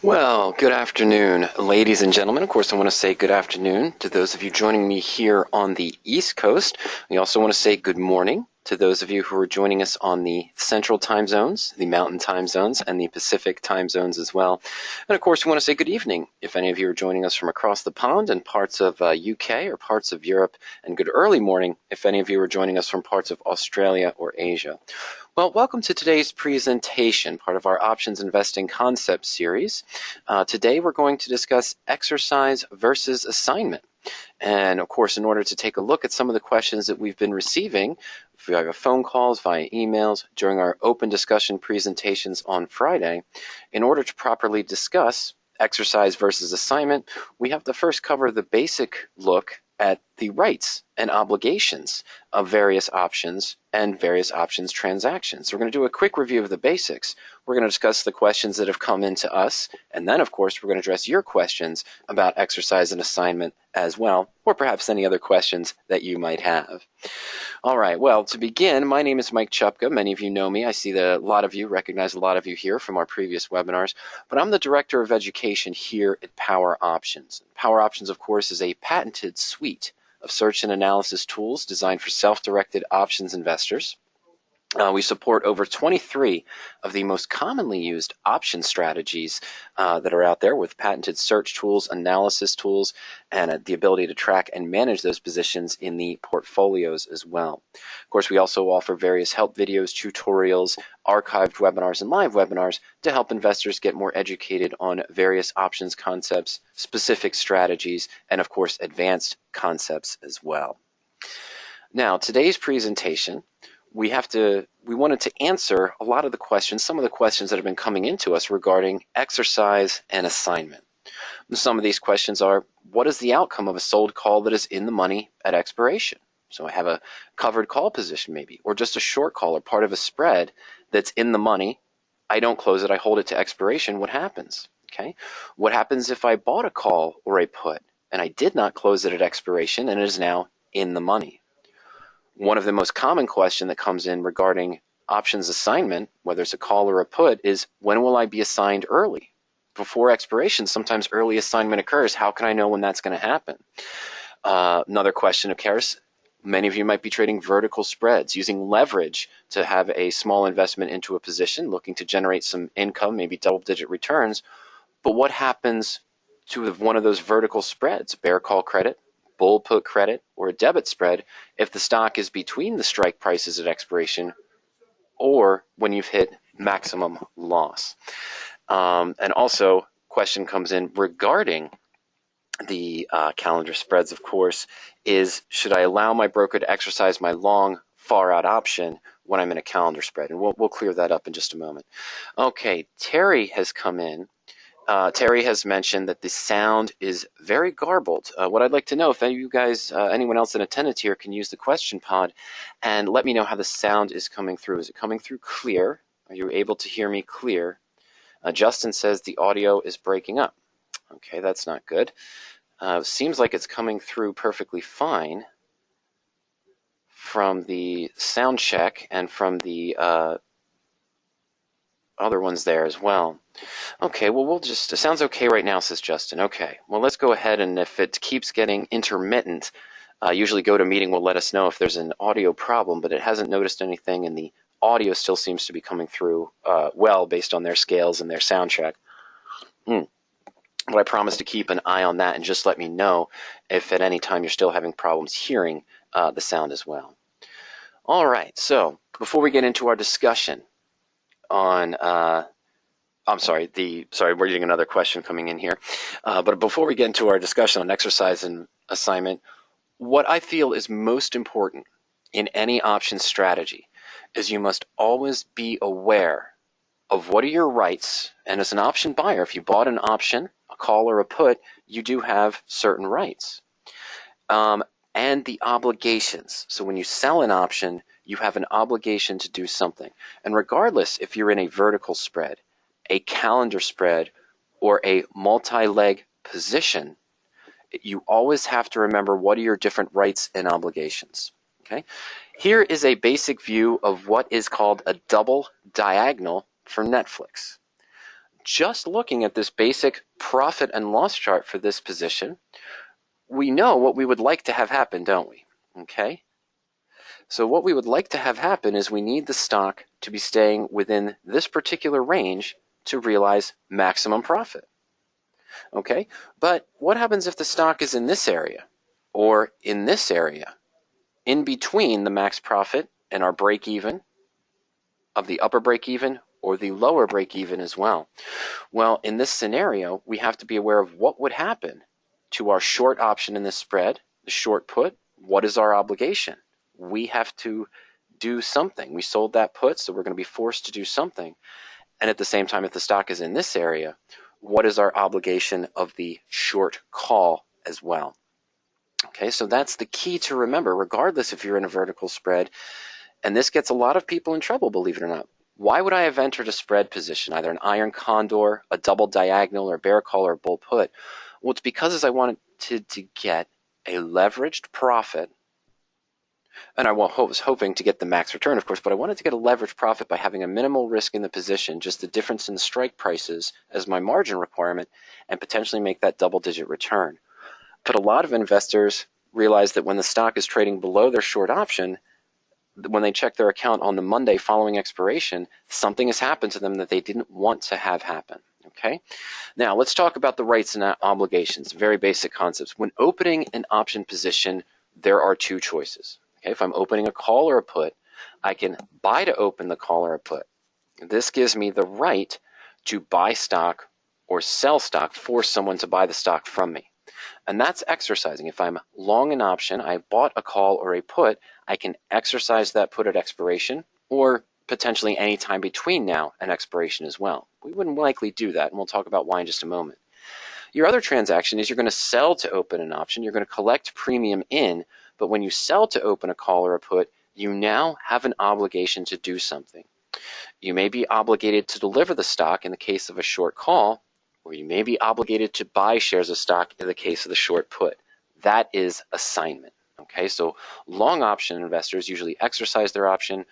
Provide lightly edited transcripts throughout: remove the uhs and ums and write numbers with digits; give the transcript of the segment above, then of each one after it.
Well, good afternoon, ladies and gentlemen. Of course, I want to say good afternoon to those of you joining me here on the East Coast. We also want to say good morning to those of you who are joining us on the Central time zones, the Mountain time zones, and the Pacific time zones as well. And of course, we want to say good evening if any of you are joining us from across the pond and parts of UK or parts of Europe, and good early morning if any of you are joining us from parts of Australia or Asia. Well, welcome to today's presentation, part of our Options Investing Concept series. Today we're going to discuss exercise versus assignment. And of course, in order to take a look at some of the questions that we've been receiving via phone calls, via emails, during our open discussion presentations on Friday, in order to properly discuss exercise versus assignment, we have to first cover the basic look at the rights and obligations of various options and various options transactions. So we're going to do a quick review of the basics. We're going to discuss the questions that have come into us, and then of course we're going to address your questions about exercise and assignment as well, or perhaps any other questions that you might have. All right, well, to begin, my name is Mike Chupka. Many of you know me. I see that a lot of you recognize a lot of you here from our previous webinars, but I'm the Director of Education here at Power Options. Power Options, of course, is a patented suite of search and analysis tools designed for self-directed options investors. We support over 23 of the most commonly used option strategies that are out there, with patented search tools, analysis tools, and the ability to track and manage those positions in the portfolios as well. Of course, we also offer various help videos, tutorials, archived webinars, and live webinars to help investors get more educated on various options concepts, specific strategies, and of course, advanced concepts as well. Now, today's presentation, we wanted to answer a lot of the questions, some of the questions that have been coming into us regarding exercise and assignment. And some of these questions are, what is the outcome of a sold call that is in the money at expiration? So I have a covered call position maybe, or just a short call or part of a spread that's in the money. I don't close it, I hold it to expiration. What happens? Okay. What happens if I bought a call or a put and I did not close it at expiration and it is now in the money? One of the most common questions that comes in regarding options assignment, whether it's a call or a put, is when will I be assigned early? Before expiration, sometimes early assignment occurs. How can I know when that's going to happen? Another question occurs. Many of you might be trading vertical spreads, using leverage to have a small investment into a position, looking to generate some income, maybe double-digit returns. But what happens to one of those vertical spreads, bear call credit, bull put credit, or a debit spread, if the stock is between the strike prices at expiration or when you've hit maximum loss? And also, question comes in regarding the calendar spreads, of course, is should I allow my broker to exercise my long far out option when I'm in a calendar spread? And we'll clear that up in just a moment. Okay, Terry has come in. Terry has mentioned that the sound is very garbled. What I'd like to know, if any of you guys, anyone else in attendance here, can use the question pod and let me know how the sound is coming through. Is it coming through clear? Are you able to hear me clear? Justin says the audio is breaking up. Okay, that's not good. Seems like it's coming through perfectly fine from the sound check and from the other ones there as well. Okay, well, it sounds okay right now, says Justin. Okay, well, let's go ahead, and if it keeps getting intermittent, usually GoToMeeting will let us know if there's an audio problem, but it hasn't noticed anything, and the audio still seems to be coming through well based on their scales and their sound check. But I promise to keep an eye on that and just let me know if at any time you're still having problems hearing the sound as well. All right, so before we get into our discussion on, we're getting another question coming in here. But before we get into our discussion on exercise and assignment, what I feel is most important in any option strategy is you must always be aware of what are your rights. And as an option buyer, if you bought an option, a call or a put, you do have certain rights. And the obligations. So when you sell an option, you have an obligation to do something. And regardless if you're in a vertical spread, a calendar spread, or a multi-leg position, you always have to remember what are your different rights and obligations. Okay? Here is a basic view of what is called a double diagonal for Netflix. just looking at this basic profit and loss chart for this position, we know what we would like to have happen, don't we? Okay? So what we would like to have happen is we need the stock to be staying within this particular range to realize maximum profit. Okay? But what happens if the stock is in this area or in this area, in between the max profit and our break even of the upper break even or the lower break even as well? Well, in this scenario, we have to be aware of what would happen to our short option in this spread, the short put. What is our obligation? We have to do something. We sold that put, so we're going to be forced to do something. And at the same time, if the stock is in this area, what is our obligation of the short call as well? Okay, so that's the key to remember, regardless if you're in a vertical spread. And this gets a lot of people in trouble, believe it or not. Why would I have entered a spread position, either an iron condor, a double diagonal, or a bear call, or a bull put? Well, it's because I wanted to get a leveraged profit, and I was hoping to get the max return, of course, but I wanted to get a leveraged profit by having a minimal risk in the position, just the difference in the strike prices as my margin requirement, and potentially make that double-digit return. But a lot of investors realize that when the stock is trading below their short option, when they check their account on the Monday following expiration, something has happened to them that they didn't want to have happen. Okay? Now, let's talk about the rights and obligations, very basic concepts. When opening an option position, there are two choices. Okay? If I'm opening a call or a put, I can buy to open the call or a put. This gives me the right to buy stock or sell stock, force someone to buy the stock from me. And that's exercising. If I'm long an option, I bought a call or a put, I can exercise that put at expiration or potentially any time between now and expiration as well. We wouldn't likely do that, and we'll talk about why in just a moment. Your other transaction is you're going to sell to open an option. You're going to collect premium in, but when you sell to open a call or a put, you now have an obligation to do something. You may be obligated to deliver the stock in the case of a short call, or you may be obligated to buy shares of stock in the case of the short put. That is assignment. Okay, so long option investors usually exercise their option.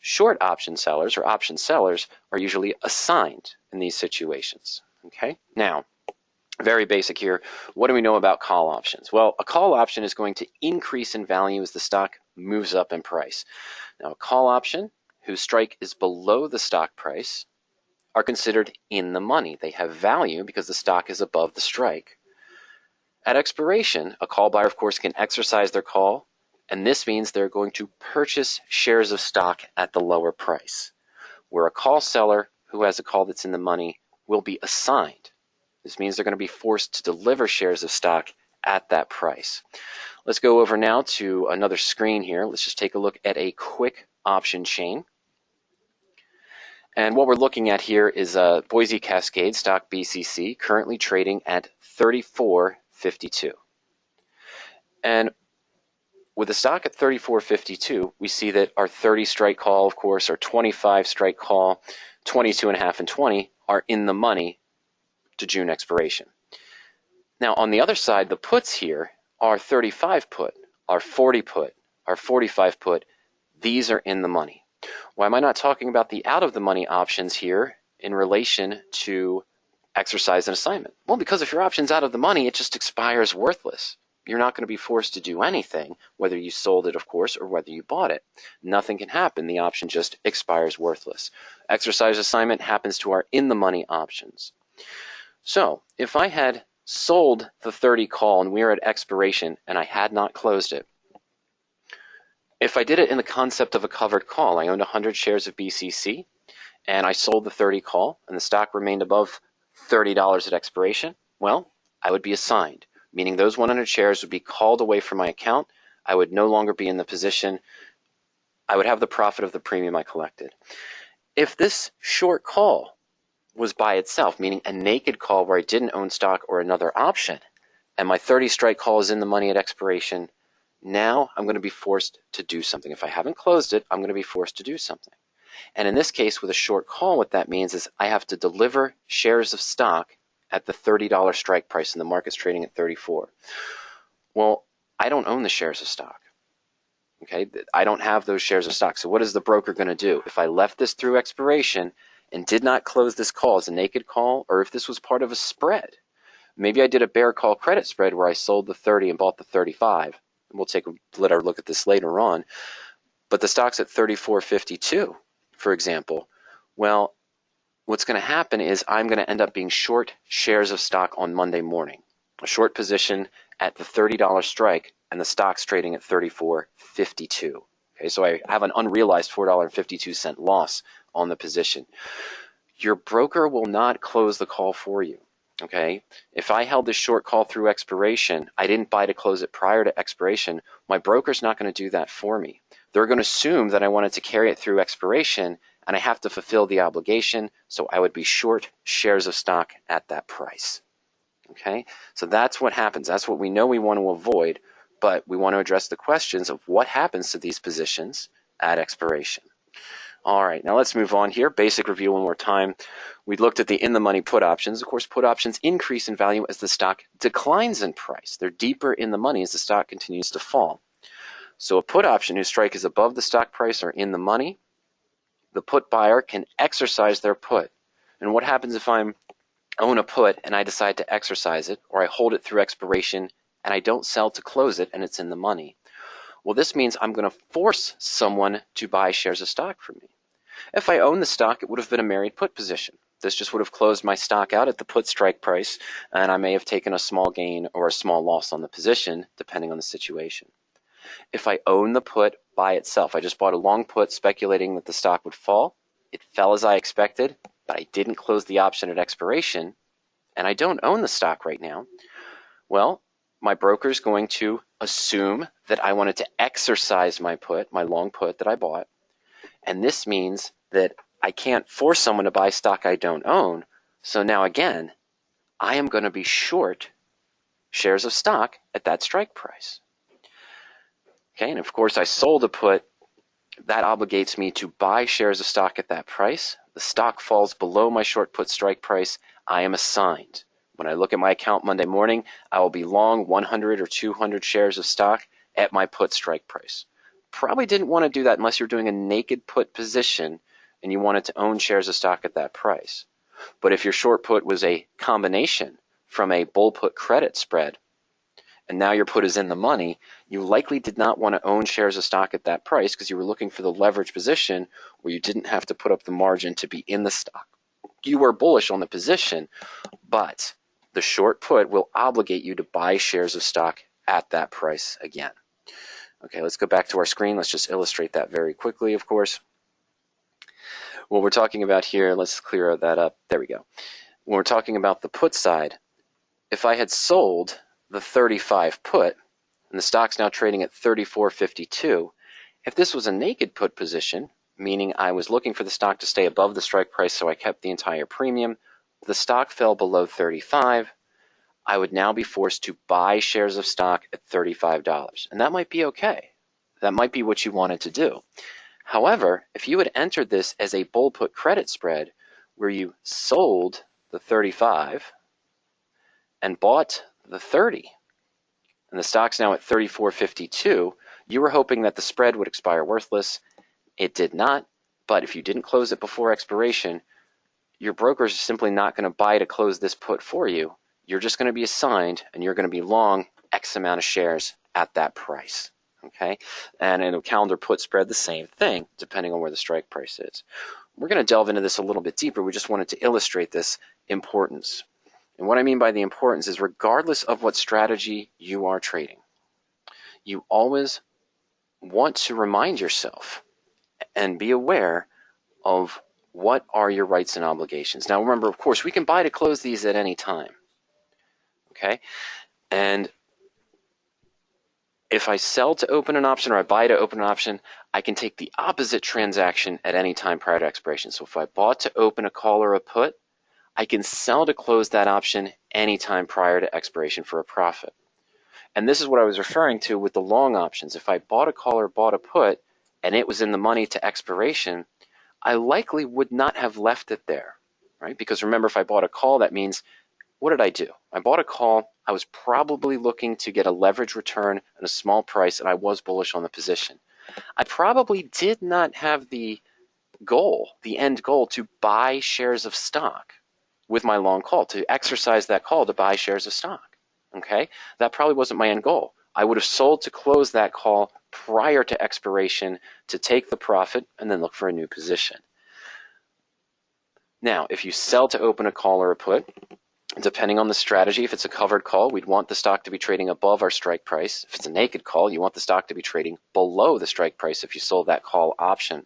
Short option sellers or option sellers are usually assigned in these situations. Okay, now, very basic here. What do we know about call options? Well, a call option is going to increase in value as the stock moves up in price. Now, a call option whose strike is below the stock price are considered in the money. They have value because the stock is above the strike. At expiration, a call buyer, of course, can exercise their call, and this means they're going to purchase shares of stock at the lower price, where a call seller who has a call that's in the money will be assigned. This means they're going to be forced to deliver shares of stock at that price. Let's go over now to another screen here. Let's just take a look at a quick option chain. And what we're looking at here is Boise Cascade stock BCC, currently trading at 34.52. And with the stock at 34.52, we see that our 30 strike call, of course, our 25 strike call, 22.5 and 20 are in the money to June expiration. Now, on the other side, the puts here are 35 put, our 40 put, our 45 put. These are in the money. Why am I not talking about the out-of-the-money options here in relation to exercise and assignment? Well, because if your option's out of the money, it just expires worthless. You're not going to be forced to do anything, whether you sold it, of course, or whether you bought it. Nothing can happen. The option just expires worthless. Exercise assignment happens to our in-the-money options. So if I had sold the 30 call and we were at expiration and I had not closed it, if I did it in the concept of a covered call, I owned 100 shares of BCC, and I sold the 30 call, and the stock remained above $30 at expiration, well, I would be assigned, meaning those 100 shares would be called away from my account. I would no longer be in the position. I would have the profit of the premium I collected. If this short call was by itself, meaning a naked call where I didn't own stock or another option, and my 30 strike call is in the money at expiration, now I'm going to be forced to do something. If I haven't closed it, I'm going to be forced to do something. And in this case, with a short call, what that means is I have to deliver shares of stock at the $30 strike price, and the market's trading at 34. Well, I don't own the shares of stock. Okay, I don't have those shares of stock. So what is the broker going to do? If I left this through expiration and did not close this call as a naked call, or if this was part of a spread. Maybe I did a bear call credit spread where I sold the 30 and bought the 35. We'll take a little look at this later on. But the stock's at 34.52, for example. Well, what's going to happen is I'm going to end up being short shares of stock on Monday morning. A short position at the $30 strike, and the stock's trading at 34.52. Okay, so I have an unrealized $4.52 loss on the position. Your broker will not close the call for you. Okay, if I held this short call through expiration, I didn't buy to close it prior to expiration, my broker's not going to do that for me. They're going to assume that I wanted to carry it through expiration, and I have to fulfill the obligation, so I would be short shares of stock at that price. Okay, so that's what happens. That's what we know we want to avoid, but we want to address the questions of what happens to these positions at expiration. All right, now let's move on here. Basic review one more time. We looked at the in-the-money put options. Of course, put options increase in value as the stock declines in price. They're deeper in the money as the stock continues to fall. So a put option whose strike is above the stock price or in the money, the put buyer can exercise their put. And what happens if I own a put and I decide to exercise it, or I hold it through expiration and I don't sell to close it and it's in the money? Well, this means I'm going to force someone to buy shares of stock from me. If I own the stock, it would have been a married put position. This just would have closed my stock out at the put strike price, and I may have taken a small gain or a small loss on the position, depending on the situation. If I own the put by itself, I just bought a long put speculating that the stock would fall. It fell as I expected, but I didn't close the option at expiration, and I don't own the stock right now. Well, my broker is going to assume that I wanted to exercise my put, my long put that I bought, and this means that I can't force someone to buy stock I don't own. So now again, I am going to be short shares of stock at that strike price. Okay, and of course I sold a put. That obligates me to buy shares of stock at that price. The stock falls below my short put strike price. I am assigned. When I look at my account Monday morning, I will be long 100 or 200 shares of stock at my put strike price. Probably didn't want to do that unless you're doing a naked put position and you wanted to own shares of stock at that price. But if your short put was a combination from a bull put credit spread, and now your put is in the money, you likely did not want to own shares of stock at that price because you were looking for the leverage position where you didn't have to put up the margin to be in the stock. You were bullish on the position, but the short put will obligate you to buy shares of stock at that price again. Okay, let's go back to our screen. Let's just illustrate that very quickly, of course. What we're talking about here, let's clear that up. There we go. When we're talking about the put side, if I had sold the 35 put, and the stock's now trading at 34.52, if this was a naked put position, meaning I was looking for the stock to stay above the strike price so I kept the entire premium, the stock fell below 35, I would now be forced to buy shares of stock at $35. And that might be okay. That might be what you wanted to do. However, if you had entered this as a bull put credit spread where you sold the 35 and bought the 30, and the stock's now at 34.52, you were hoping that the spread would expire worthless. It did not, but if you didn't close it before expiration, your broker is simply not going to buy to close this put for you. You're just going to be assigned, and you're going to be long X amount of shares at that price. Okay, and in a calendar put spread, the same thing, depending on where the strike price is. We're going to delve into this a little bit deeper. We just wanted to illustrate this importance. And what I mean by the importance is regardless of what strategy you are trading, you always want to remind yourself and be aware of what are your rights and obligations. Now remember, of course, we can buy to close these at any time. Okay, and if I sell to open an option or I buy to open an option, I can take the opposite transaction at any time prior to expiration. So if I bought to open a call or a put, I can sell to close that option anytime prior to expiration for a profit. And this is what I was referring to with the long options. If I bought a call or bought a put and it was in the money to expiration, I likely would not have left it there, right? Because remember, if I bought a call, that means, what did I do? I bought a call. I was probably looking to get a leverage return at a small price, and I was bullish on the position. I probably did not have the goal, the end goal, to buy shares of stock with my long call, to exercise that call to buy shares of stock. Okay, that probably wasn't my end goal. I would have sold to close that call prior to expiration to take the profit and then look for a new position. Now, if you sell to open a call or a put, depending on the strategy, if it's a covered call, we'd want the stock to be trading above our strike price. If it's a naked call, you want the stock to be trading below the strike price if you sold that call option.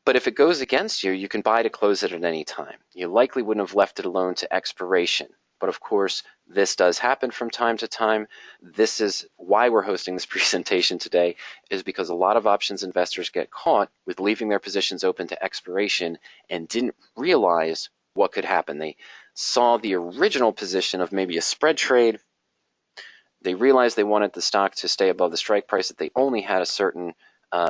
But if it goes against you, you can buy to close it at any time. You likely wouldn't have left it alone to expiration. But of course, this does happen from time to time. This is why we're hosting this presentation today, is because a lot of options investors get caught with leaving their positions open to expiration and didn't realize what could happen. They saw the original position of maybe a spread trade. They realized they wanted the stock to stay above the strike price, that they only had a certain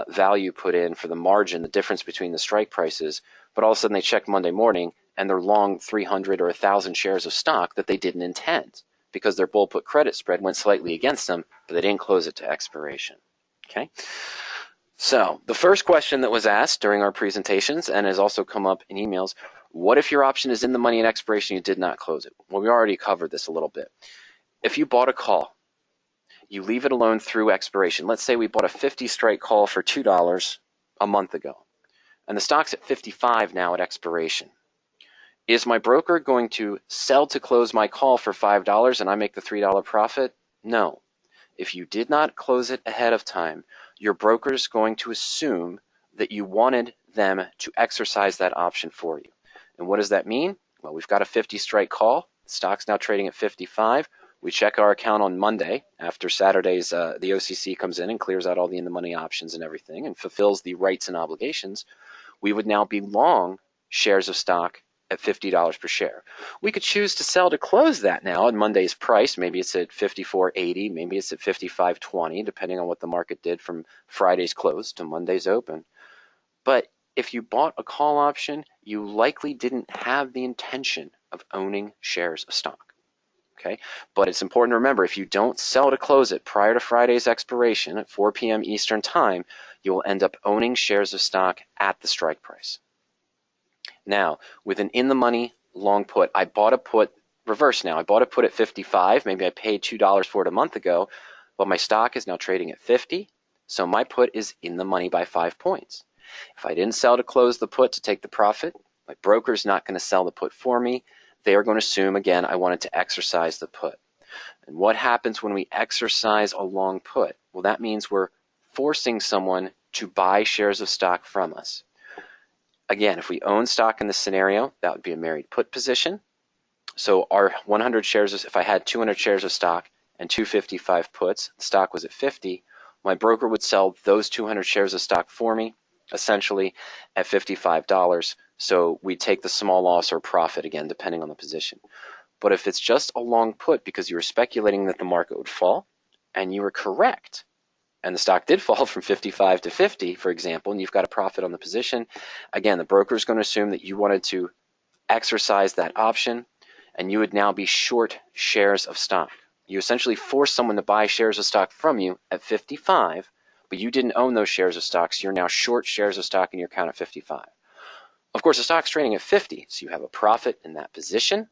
value put in for the margin, the difference between the strike prices, but all of a sudden they check Monday morning and they're long 300 or 1,000 shares of stock that they didn't intend because their bull put credit spread went slightly against them, but they didn't close it to expiration. Okay. So the first question that was asked during our presentations and has also come up in emails, what if your option is in the money at expiration, you did not close it? Well, we already covered this a little bit. If you bought a call, you leave it alone through expiration. Let's say we bought a 50 strike call for $2 a month ago, and the stock's at 55 now at expiration. Is my broker going to sell to close my call for $5 and I make the $3 profit? No. If you did not close it ahead of time, your broker is going to assume that you wanted them to exercise that option for you. And what does that mean? Well, we've got a 50 strike call. The stock's now trading at 55. We check our account on Monday after Saturday's, the OCC comes in and clears out all the in-the-money options and everything and fulfills the rights and obligations. We would now be long shares of stock at $50 per share. We could choose to sell to close that now at Monday's price. Maybe it's at $54.80, maybe it's at $55.20, depending on what the market did from Friday's close to Monday's open. But if you bought a call option, you likely didn't have the intention of owning shares of stock. Okay, but it's important to remember, if you don't sell to close it prior to Friday's expiration at 4 p.m. Eastern Time, you will end up owning shares of stock at the strike price. Now, with an in-the-money long put, I bought a put reverse now. I bought a put at 55. Maybe I paid $2 for it a month ago, but my stock is now trading at 50, so my put is in the money by 5 points. If I didn't sell to close the put to take the profit, my broker's not going to sell the put for me. They are going to assume, again, I wanted to exercise the put. And what happens when we exercise a long put? Well, that means we're forcing someone to buy shares of stock from us. Again, if we own stock in this scenario, that would be a married put position. So our 100 shares, if I had 200 shares of stock and 255 puts, the stock was at 50, my broker would sell those 200 shares of stock for me, essentially at $55. So we take the small loss or profit, again, depending on the position. But if it's just a long put because you were speculating that the market would fall, and you were correct, and the stock did fall from 55 to 50, for example, and you've got a profit on the position, again, the broker is going to assume that you wanted to exercise that option, and you would now be short shares of stock. You essentially forced someone to buy shares of stock from you at 55, but you didn't own those shares of stock, so you're now short shares of stock in your account at 55. Of course, the stock's trading at 50, so you have a profit in that position.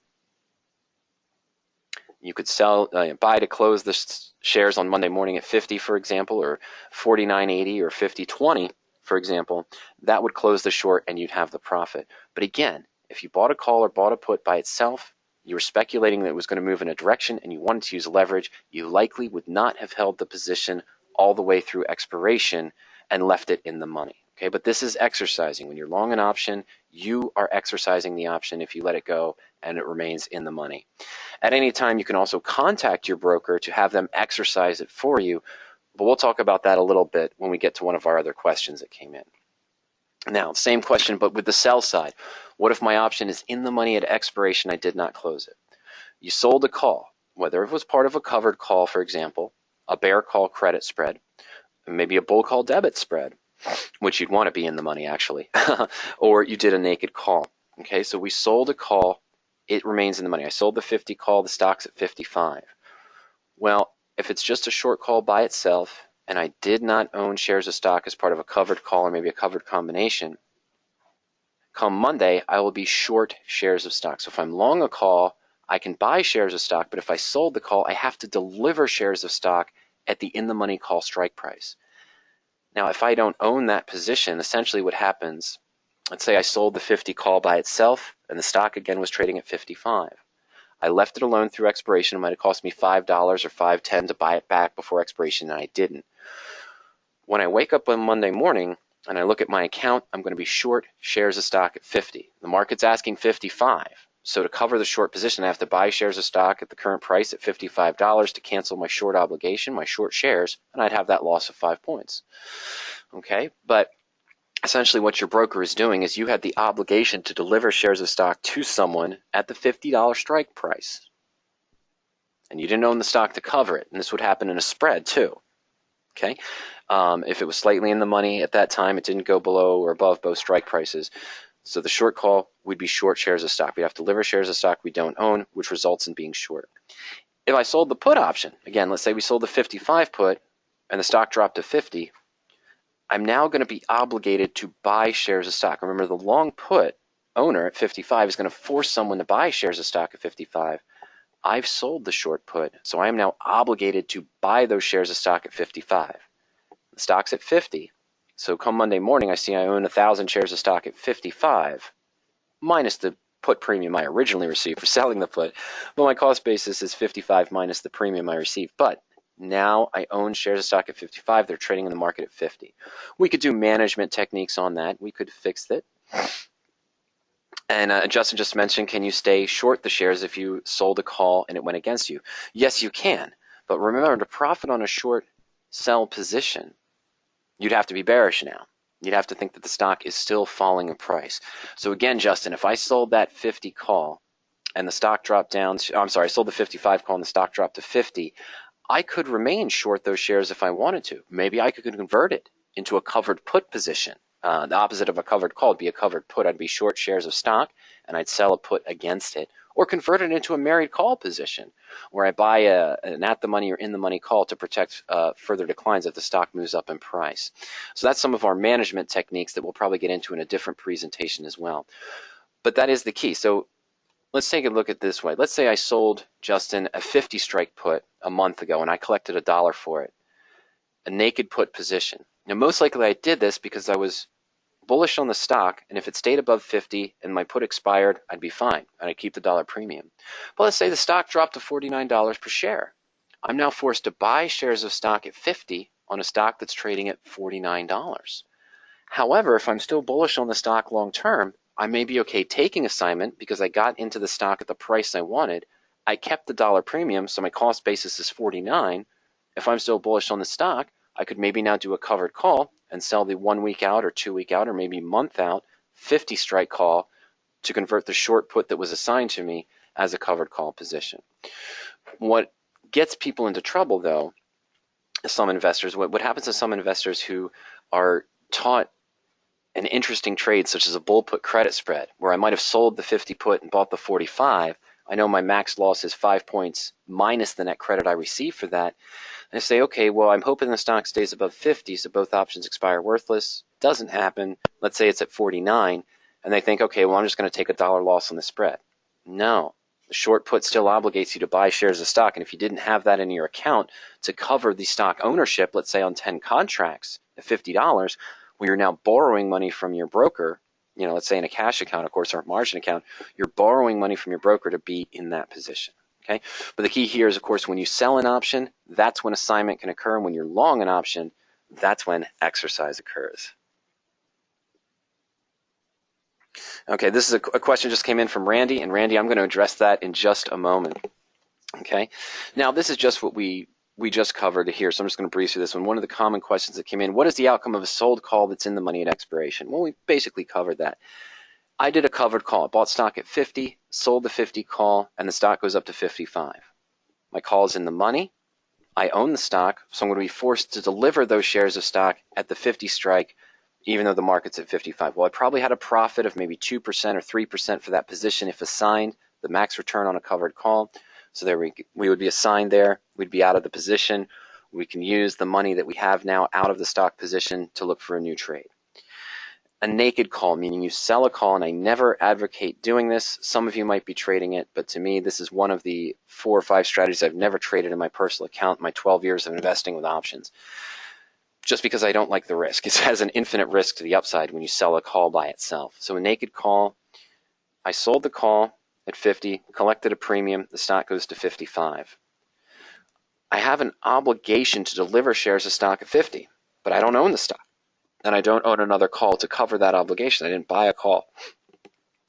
You could sell, buy to close the shares on Monday morning at 50, for example, or 49.80 or 50.20, for example. That would close the short and you'd have the profit. But again, if you bought a call or bought a put by itself, you were speculating that it was going to move in a direction and you wanted to use leverage, you likely would not have held the position all the way through expiration and left it in the money. Okay, but this is exercising. When you're long an option, you are exercising the option if you let it go and it remains in the money. At any time, you can also contact your broker to have them exercise it for you, but we'll talk about that a little bit when we get to one of our other questions that came in. Now, same question, but with the sell side. What if my option is in the money at expiration, I did not close it? You sold a call, whether it was part of a covered call, for example, a bear call credit spread, maybe a bull call debit spread, which you'd want to be in the money actually, or you did a naked call. Okay, so we sold a call, it remains in the money. I sold the 50 call, the stock's at 55. Well, if it's just a short call by itself, and I did not own shares of stock as part of a covered call or maybe a covered combination, Come Monday, I will be short shares of stock. So if I'm long a call, I can buy shares of stock, but if I sold the call, I have to deliver shares of stock at the in-the-money call strike price. Now, if I don't own that position, essentially what happens, let's say I sold the 50 call by itself and the stock again was trading at 55. I left it alone through expiration. It might have cost me $5 or $5.10 to buy it back before expiration, and I didn't. When I wake up on Monday morning and I look at my account, I'm going to be short shares of stock at 50. The market's asking 55. So to cover the short position, I have to buy shares of stock at the current price at $55 to cancel my short obligation, my short shares, and I'd have that loss of 5 points. Okay, but essentially what your broker is doing is you had the obligation to deliver shares of stock to someone at the $50 strike price. And you didn't own the stock to cover it. And this would happen in a spread too. Okay, if it was slightly in the money at that time, it didn't go below or above both strike prices. So the short call would be short shares of stock. We have to deliver shares of stock we don't own, which results in being short. If I sold the put option, again, let's say we sold the 55 put and the stock dropped to 50, I'm now going to be obligated to buy shares of stock. Remember, the long put owner at 55 is going to force someone to buy shares of stock at 55. I've sold the short put, so I am now obligated to buy those shares of stock at 55. The stock's at 50, so come Monday morning, I see I own 1,000 shares of stock at 55, minus the put premium I originally received for selling the put. But my cost basis is 55 minus the premium I received. But now I own shares of stock at 55. They're trading in the market at 50. We could do management techniques on that. We could fix it. And Justin just mentioned, can you stay short the shares if you sold a call and it went against you? Yes, you can. But remember, to profit on a short sell position, you'd have to be bearish now. You'd have to think that the stock is still falling in price. So again, Justin, if I sold that 50 call and the stock dropped down, I sold the 55 call and the stock dropped to 50, I could remain short those shares if I wanted to. Maybe I could convert it into a covered put position. The opposite of a covered call would be a covered put. I'd be short shares of stock and I'd sell a put against it, or convert it into a married call position where I buy an at the money or in the money call to protect further declines if the stock moves up in price. So that's some of our management techniques that we'll probably get into in a different presentation as well. But that is the key. So let's take a look at this way. Let's say I sold, Justin, a 50 strike put a month ago and I collected $1 for it, a naked put position. Now, most likely I did this because I was bullish on the stock, and if it stayed above 50 and my put expired, I'd be fine, and I'd keep the dollar premium. But let's say the stock dropped to $49 per share. I'm now forced to buy shares of stock at 50 on a stock that's trading at $49. However, if I'm still bullish on the stock long term, I may be okay taking assignment because I got into the stock at the price I wanted. I kept the dollar premium, so my cost basis is 49. If I'm still bullish on the stock, I could maybe now do a covered call and sell the 1 week out or 2 week out or maybe month out 50 strike call to convert the short put that was assigned to me as a covered call position. What gets people into trouble, though, some investors, what happens to some investors who are taught an interesting trade such as a bull put credit spread, where I might have sold the 50 put and bought the 45, I know my max loss is 5 points minus the net credit I receive for that. And I say, okay, well, I'm hoping the stock stays above 50, so both options expire worthless. Doesn't happen. Let's say it's at 49, and they think, okay, well, I'm just going to take $1 loss on the spread. No, the short put still obligates you to buy shares of stock, and if you didn't have that in your account to cover the stock ownership, let's say on 10 contracts at $50, well, you're now borrowing money from your broker, let's say in a cash account, of course, or a margin account, you're borrowing money from your broker to be in that position. Okay? But the key here is, of course, when you sell an option, that's when assignment can occur. And when you're long an option, that's when exercise occurs. Okay, this is a question just came in from Randy. And Randy, I'm going to address that in just a moment. Okay? Now, this is just what we just covered here, so I'm just going to breeze through this one. One of the common questions that came in, what is the outcome of a sold call that's in the money at expiration? Well, we basically covered that. I did a covered call. I bought stock at 50, sold the 50 call, and the stock goes up to 55. My call is in the money. I own the stock, so I'm going to be forced to deliver those shares of stock at the 50 strike, even though the market's at 55. Well, I probably had a profit of maybe 2% or 3% for that position if assigned, the max return on a covered call. So there we would be assigned there. We'd be out of the position. We can use the money that we have now out of the stock position to look for a new trade. a naked call, meaning you sell a call, and I never advocate doing this. Some of you might be trading it, but to me, this is one of the 4 or 5 strategies I've never traded in my personal account in my 12 years of investing with options, just because I don't like the risk. It has an infinite risk to the upside when you sell a call by itself. So a naked call, I sold the call at 50, collected a premium, the stock goes to 55. I have an obligation to deliver shares of stock at 50, but I don't own the stock. And I don't own another call to cover that obligation. I didn't buy a call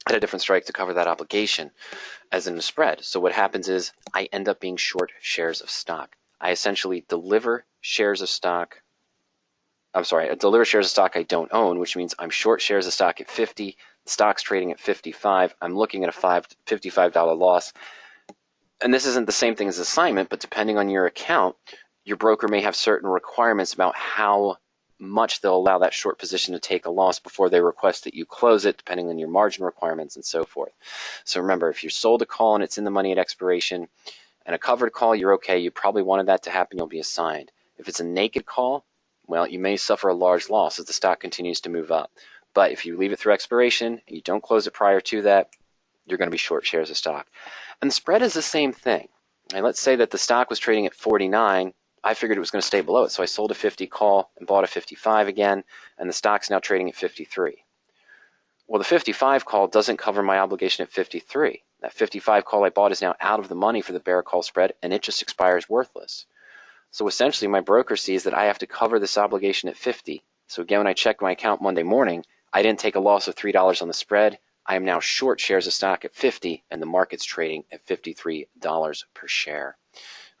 at a different strike to cover that obligation as in a spread. So what happens is I end up being short shares of stock. I essentially deliver shares of stock. I deliver shares of stock I don't own, which means I'm short shares of stock at 50. The stock's trading at 55. I'm looking at a $55 loss. And this isn't the same thing as assignment, but depending on your account, your broker may have certain requirements about how much they'll allow that short position to take a loss before they request that you close it, depending on your margin requirements and so forth. So remember, if you sold a call and it's in the money at expiration, and a covered call, you're okay. You probably wanted that to happen. You'll be assigned. If it's a naked call, well, you may suffer a large loss as the stock continues to move up. But if you leave it through expiration and you don't close it prior to that, you're going to be short shares of stock. And the spread is the same thing. And let's say that the stock was trading at 49. I figured it was going to stay below it, so I sold a 50 call and bought a 55 again, and the stock's now trading at 53. Well, the 55 call doesn't cover my obligation at 53. That 55 call I bought is now out of the money for the bear call spread, and it just expires worthless. So essentially, my broker sees that I have to cover this obligation at 50. So again, when I checked my account Monday morning, I didn't take a loss of $3 on the spread. I am now short shares of stock at 50, and the market's trading at $53 per share.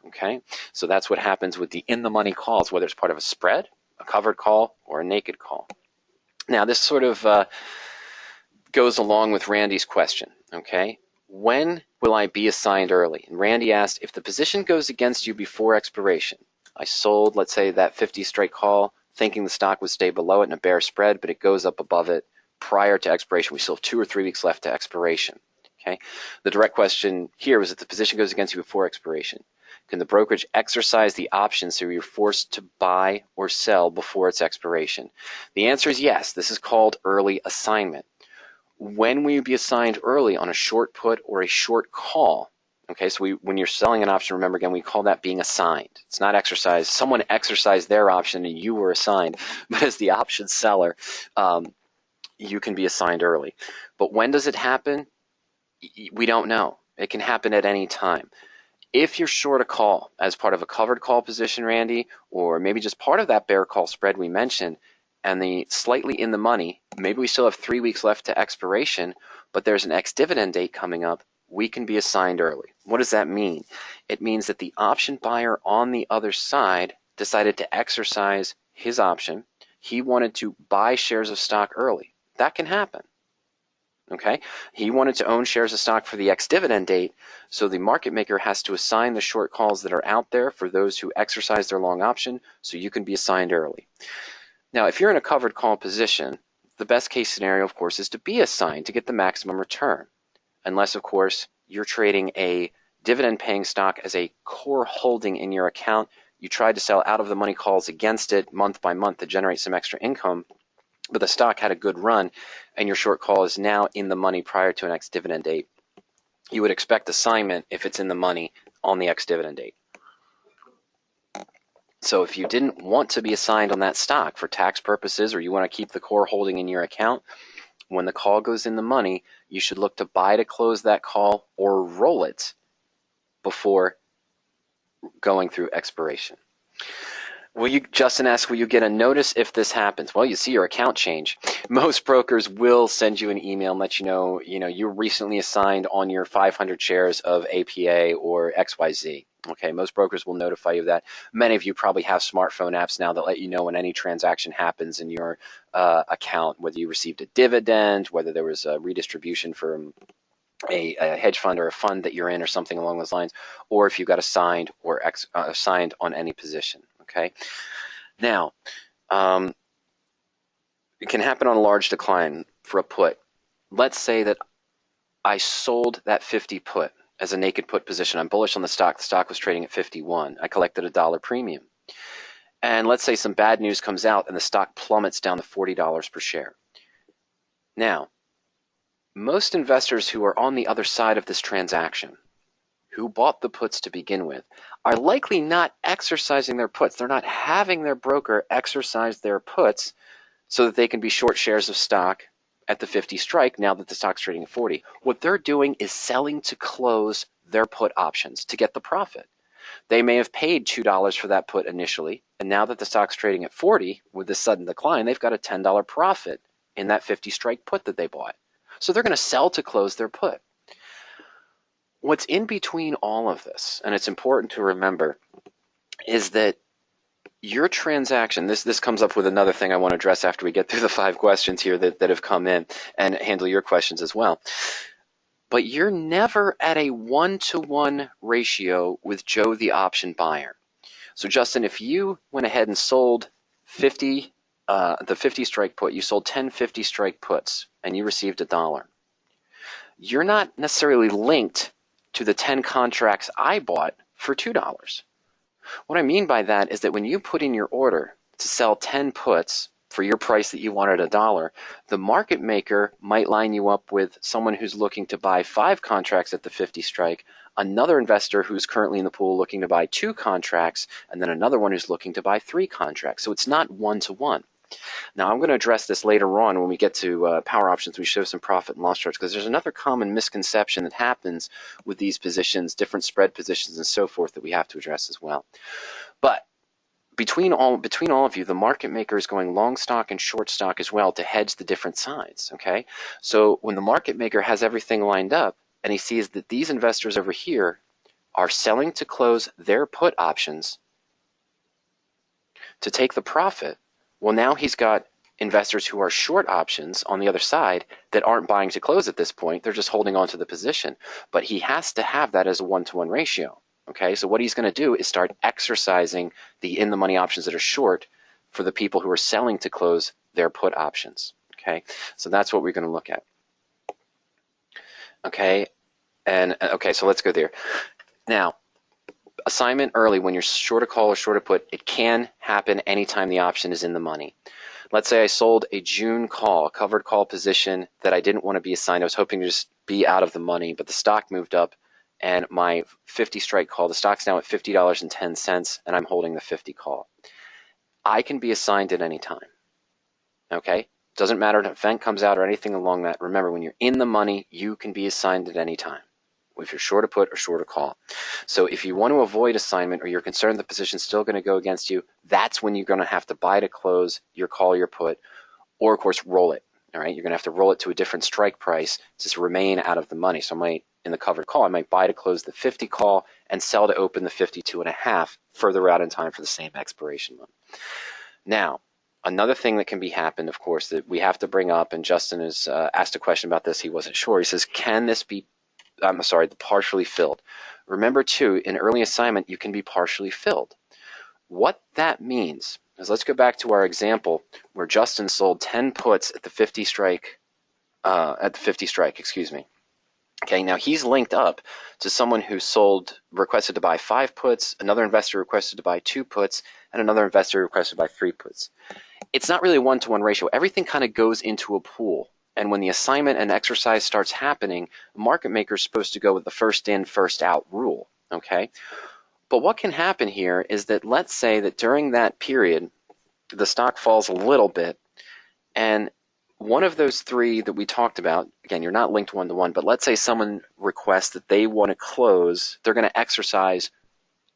Okay, so that's what happens with the in-the-money calls, whether it's part of a spread, a covered call, or a naked call. Now, this sort of goes along with Randy's question, okay? When will I be assigned early? And Randy asked, if the position goes against you before expiration, I sold, let's say, that 50 strike call, thinking the stock would stay below it in a bear spread, but it goes up above it prior to expiration. We still have 2 or 3 weeks left to expiration, okay? The direct question here was if the position goes against you before expiration. Can the brokerage exercise the option so you're forced to buy or sell before its expiration? The answer is yes. This is called early assignment. When will you be assigned early on a short put or a short call? Okay, so when you're selling an option, remember again, we call that being assigned. It's not exercised. Someone exercised their option and you were assigned. But as the option seller, you can be assigned early. But when does it happen? We don't know. It can happen at any time. If you're short a call as part of a covered call position, Randy, or maybe just part of that bear call spread we mentioned, and the slightly in the money, maybe we still have 3 weeks left to expiration, but there's an ex-dividend date coming up, we can be assigned early. What does that mean? It means that the option buyer on the other side decided to exercise his option. He wanted to buy shares of stock early. That can happen. Okay, he wanted to own shares of stock for the ex-dividend date, so the market maker has to assign the short calls that are out there for those who exercise their long option, so you can be assigned early. Now, if you're in a covered call position, the best case scenario, of course, is to be assigned to get the maximum return, unless, of course, you're trading a dividend-paying stock as a core holding in your account. You tried to sell out of the money calls against it month by month to generate some extra income, but the stock had a good run, and your short call is now in the money prior to an ex-dividend date. You would expect assignment if it's in the money on the ex-dividend date. So if you didn't want to be assigned on that stock for tax purposes, or you want to keep the core holding in your account, when the call goes in the money, you should look to buy to close that call or roll it before going through expiration. Justin asks, will you get a notice if this happens? Well, you see your account change. Most brokers will send you an email and let you know, you're recently assigned on your 500 shares of APA or XYZ. Okay, most brokers will notify you of that. Many of you probably have smartphone apps now that let you know when any transaction happens in your account, whether you received a dividend, whether there was a redistribution from a hedge fund or a fund that you're in or something along those lines, or if you got assigned or assigned on any position. Okay. Now, it can happen on a large decline for a put. Let's say that I sold that 50 put as a naked put position. I'm bullish on the stock. The stock was trading at 51. I collected $1 premium. And let's say some bad news comes out and the stock plummets down to $40 per share. Now, most investors who are on the other side of this transaction, who bought the puts to begin with, are likely not exercising their puts. They're not having their broker exercise their puts so that they can be short shares of stock at the 50 strike now that the stock's trading at 40. What they're doing is selling to close their put options to get the profit. They may have paid $2 for that put initially, and now that the stock's trading at 40 with this sudden decline, they've got a $10 profit in that 50 strike put that they bought. So they're going to sell to close their put. What's in between all of this, and it's important to remember, is that your transaction, this comes up with another thing I want to address after we get through the 5 questions here that have come in and handle your questions as well. But you're never at a 1-to-1 ratio with Joe the option buyer. So Justin, if you went ahead and sold the 50 strike put, you sold 10 50 strike puts and you received $1. You're not necessarily linked to the 10 contracts I bought for $2. What I mean by that is that when you put in your order to sell 10 puts for your price that you wanted $1, the market maker might line you up with someone who's looking to buy 5 contracts at the 50 strike, another investor who's currently in the pool looking to buy 2 contracts, and then another one who's looking to buy 3 contracts. So it's not 1-to-1. Now, I'm going to address this later on when we get to power options. We show some profit and loss charts, because there's another common misconception that happens with these positions, different spread positions and so forth, that we have to address as well. But between all of you, the market maker is going long stock and short stock as well to hedge the different sides, okay? So when the market maker has everything lined up and he sees that these investors over here are selling to close their put options to take the profit, well, now he's got investors who are short options on the other side that aren't buying to close at this point. They're just holding on to the position. But he has to have that as a 1-to-1 ratio. Okay, so what he's going to do is start exercising the in-the-money options that are short for the people who are selling to close their put options. Okay, so that's what we're going to look at. Okay, so let's go there. Now, assignment early when you're short a call or short a put, it can happen anytime the option is in the money. Let's say I sold a June call, a covered call position that I didn't want to be assigned. I was hoping to just be out of the money, but the stock moved up and my 50 strike call, the stock's now at $50.10 and I'm holding the 50 call. I can be assigned at any time. Okay? Doesn't matter if an event comes out or anything along that. Remember, when you're in the money, you can be assigned at any time, if you're short a put or short a call. So if you want to avoid assignment or you're concerned the position's still going to go against you, that's when you're going to have to buy to close your call, your put, or of course roll it. All right, you're going to have to roll it to a different strike price to remain out of the money. So in the covered call, I might buy to close the 50 call and sell to open the 52.5 further out in time for the same expiration month. Now, another thing that can be happened, of course, that we have to bring up, and Justin has asked a question about this. He wasn't sure. He says, can this be the partially filled? Remember, too, in early assignment, you can be partially filled. What that means is, let's go back to our example where Justin sold 10 puts at the 50 strike, Okay, now he's linked up to someone who requested to buy 5 puts, another investor requested to buy 2 puts, and another investor requested to buy 3 puts. It's not really a 1-to-1 ratio. Everything kind of goes into a pool. And when the assignment and exercise starts happening, the market maker is supposed to go with the first in, first out rule, okay? But what can happen here is that, let's say that during that period, the stock falls a little bit, and one of those 3 that we talked about, again, you're not linked 1-to-1, but let's say someone requests that they want to close, they're going to exercise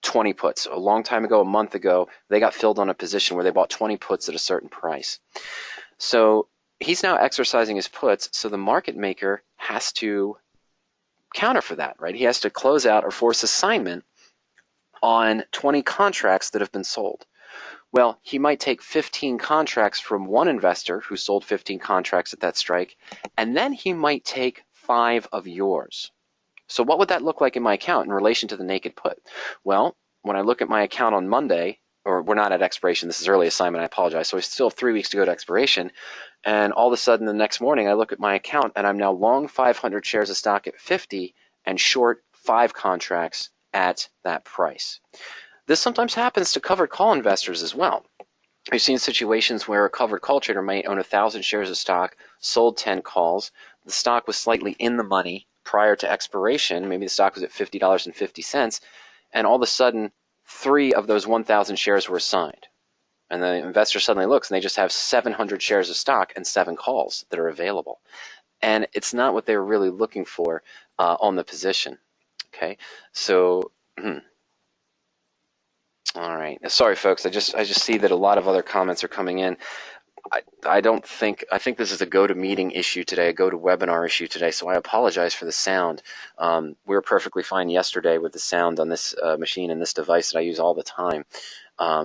20 puts. A long time ago, a month ago, they got filled on a position where they bought 20 puts at a certain price. So he's now exercising his puts, so the market maker has to counter for that, right? He has to close out or force assignment on 20 contracts that have been sold. Well, he might take 15 contracts from one investor who sold 15 contracts at that strike, and then he might take 5 of yours. So what would that look like in my account in relation to the naked put? Well, when I look at my account on Monday, or we're not at expiration, this is early assignment, I apologize, so I still have 3 weeks to go to expiration, and all of a sudden the next morning I look at my account and I'm now long 500 shares of stock at 50 and short 5 contracts at that price. This sometimes happens to covered call investors as well. We've seen situations where a covered call trader might own 1,000 shares of stock, sold 10 calls. The stock was slightly in the money prior to expiration. Maybe the stock was at $50.50, and all of a sudden, 3 of those 1,000 shares were assigned. And the investor suddenly looks, and they just have 700 shares of stock and 7 calls that are available. And it's not what they were really looking for on the position. Okay, so all right. Sorry, folks. I just see that a lot of other comments are coming in. I think this is a GoToMeeting issue today, a GoToWebinar issue today, so I apologize for the sound. We were perfectly fine yesterday with the sound on this machine and this device that I use all the time.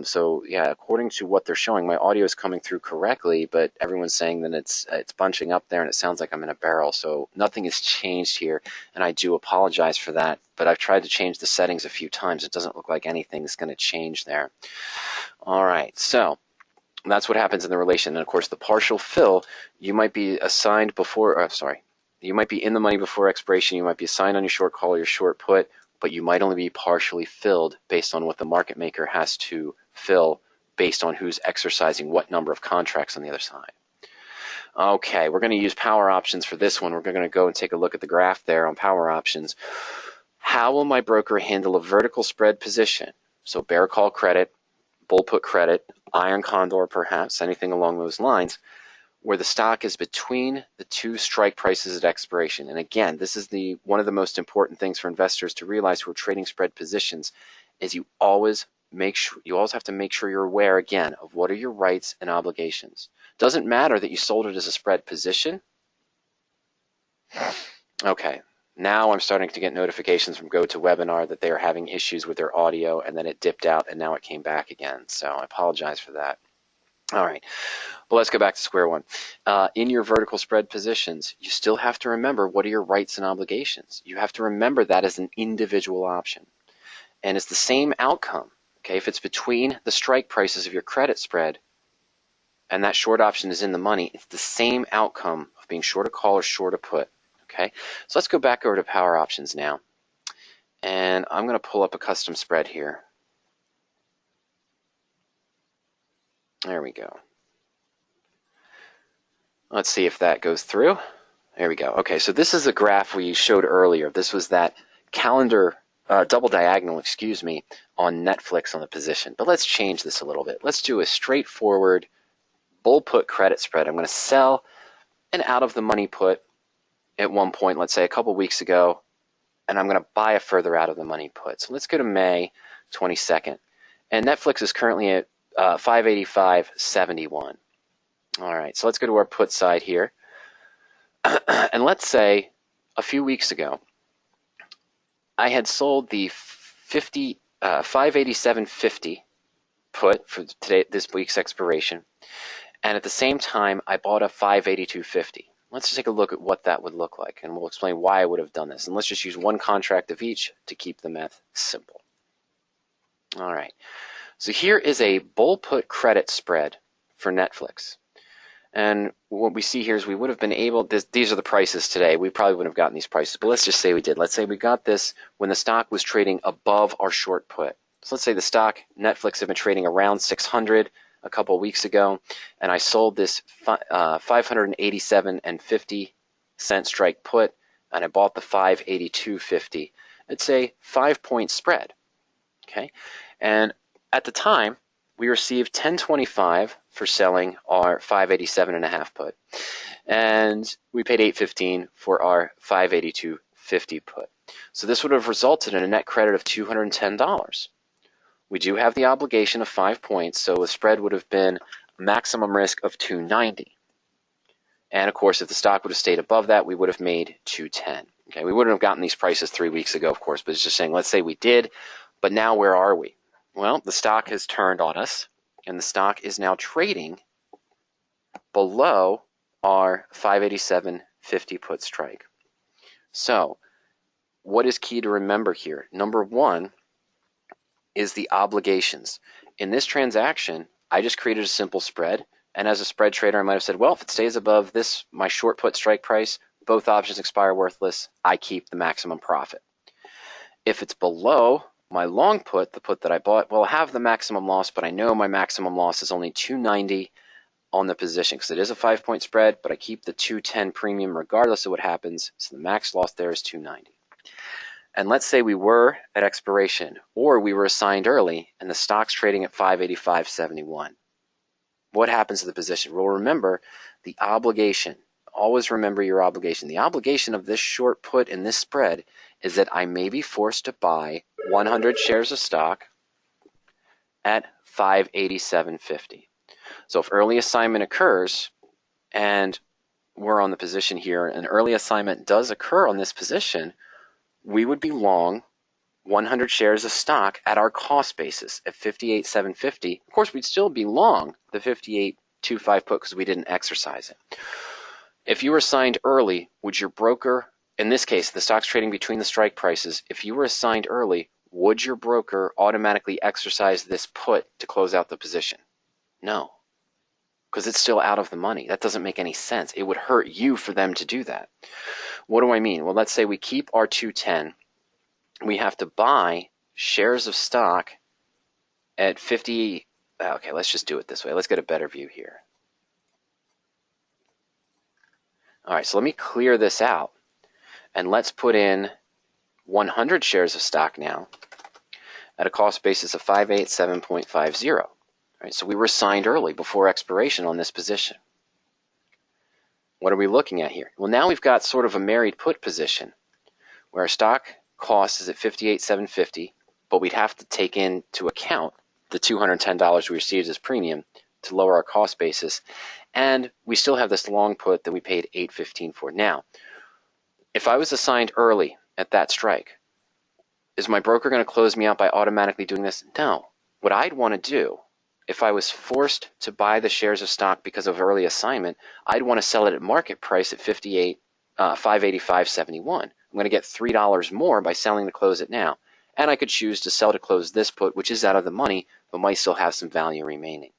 So yeah, according to what they're showing, my audio is coming through correctly, but everyone's saying that it's bunching up there and it sounds like I'm in a barrel. So nothing has changed here, and I do apologize for that. But I've tried to change the settings a few times. It doesn't look like anything's going to change there. All right, so that's what happens in the relation. And of course, the partial fill, you might be assigned before, you might be in the money before expiration. You might be assigned on your short call or your short put, but you might only be partially filled based on what the market maker has to fill based on who's exercising what number of contracts on the other side. Okay, we're going to use power options for this one. We're going to go and take a look at the graph there on power options. How will my broker handle a vertical spread position? So bear call credit, bull put credit, iron condor perhaps, anything along those lines, where the stock is between the 2 strike prices at expiration. And again, this is one of the most important things for investors to realize who are trading spread positions, is you always have to make sure you're aware again of what are your rights and obligations. Doesn't matter that you sold it as a spread position. Okay, now I'm starting to get notifications from GoToWebinar that they are having issues with their audio, and then it dipped out and now it came back again. So I apologize for that. All right, well, let's go back to square one. In your vertical spread positions, you still have to remember what are your rights and obligations. You have to remember that as an individual option. And it's the same outcome. Okay, if it's between the strike prices of your credit spread and that short option is in the money, it's the same outcome of being short a call or short a put. Okay, so let's go back over to power options now. And I'm going to pull up a custom spread here. There we go. Let's see if that goes through. There we go. Okay, so this is a graph we showed earlier. This was that calendar, double diagonal, on Netflix on the position. But let's change this a little bit. Let's do a straightforward bull put credit spread. I'm going to sell an out of the money put at one point, let's say a couple weeks ago, and I'm going to buy a further out of the money put. So let's go to May 22nd. And Netflix is currently at 585.71. All right, so let's go to our put side here. And let's say a few weeks ago, I had sold the 587.50 put for this week's expiration, and at the same time, I bought a 582.50. Let's just take a look at what that would look like, and we'll explain why I would have done this. And let's just use one contract of each to keep the math simple. All right, so here is a bull put credit spread for Netflix. And what we see here is we would have been able, these are the prices today. We probably wouldn't have gotten these prices, but let's just say we did. Let's say we got this when the stock was trading above our short put. So let's say the stock, Netflix, had been trading around 600 a couple of weeks ago, and I sold this 587.50 strike put, and I bought the 582.50. It's a 5-point spread, okay? And at the time, we received $10.25 for selling our 587.5 put, and we paid $8.15 for our 582.50 put. So this would have resulted in a net credit of $210. We do have the obligation of 5 points, so the spread would have been a maximum risk of $290. And of course, if the stock would have stayed above that, we would have made $210. Okay, we wouldn't have gotten these prices 3 weeks ago, of course, but it's just saying, let's say we did, but now where are we? Well, the stock has turned on us, and the stock is now trading below our 587.50 put strike. So what is key to remember here? Number one is the obligations. In this transaction, I just created a simple spread, and as a spread trader, I might have said, well, if it stays above this, my short put strike price, both options expire worthless, I keep the maximum profit. If it's below My long put, the put that I bought, will have the maximum loss, but I know my maximum loss is only 290 on the position because it is a 5-point spread, but I keep the 210 premium regardless of what happens, so the max loss there is 290. And let's say we were at expiration, or we were assigned early, and the stock's trading at 585.71. What happens to the position? Well, remember the obligation. Always remember your obligation. The obligation of this short put in this spread is that I may be forced to buy 100 shares of stock at 587.50. So if early assignment occurs, and we're on the position here, and early assignment does occur on this position, we would be long 100 shares of stock at our cost basis at 58.750. Of course, we'd still be long the 58.25 put because we didn't exercise it. If you were assigned early, would your broker, in this case, the stock's trading between the strike prices, if you were assigned early, would your broker automatically exercise this put to close out the position? No, because it's still out of the money. That doesn't make any sense. It would hurt you for them to do that. What do I mean? Well, let's say we keep our 210. We have to buy shares of stock at 50. Okay, let's just do it this way. Let's get a better view here. All right, so let me clear this out, and let's put in 100 shares of stock now at a cost basis of 587.50. All right, so we were assigned early before expiration on this position. What are we looking at here? Well, now we've got sort of a married put position where our stock cost is at 58.750, but we'd have to take into account the $210 we received as premium to lower our cost basis, and we still have this long put that we paid $8.15 for. Now, if I was assigned early at that strike, is my broker going to close me out by automatically doing this? No. What I'd want to do, if I was forced to buy the shares of stock because of early assignment, I'd want to sell it at market price at 585.71. I'm going to get $3 more by selling to close it now. And I could choose to sell to close this put, which is out of the money, but might still have some value remaining.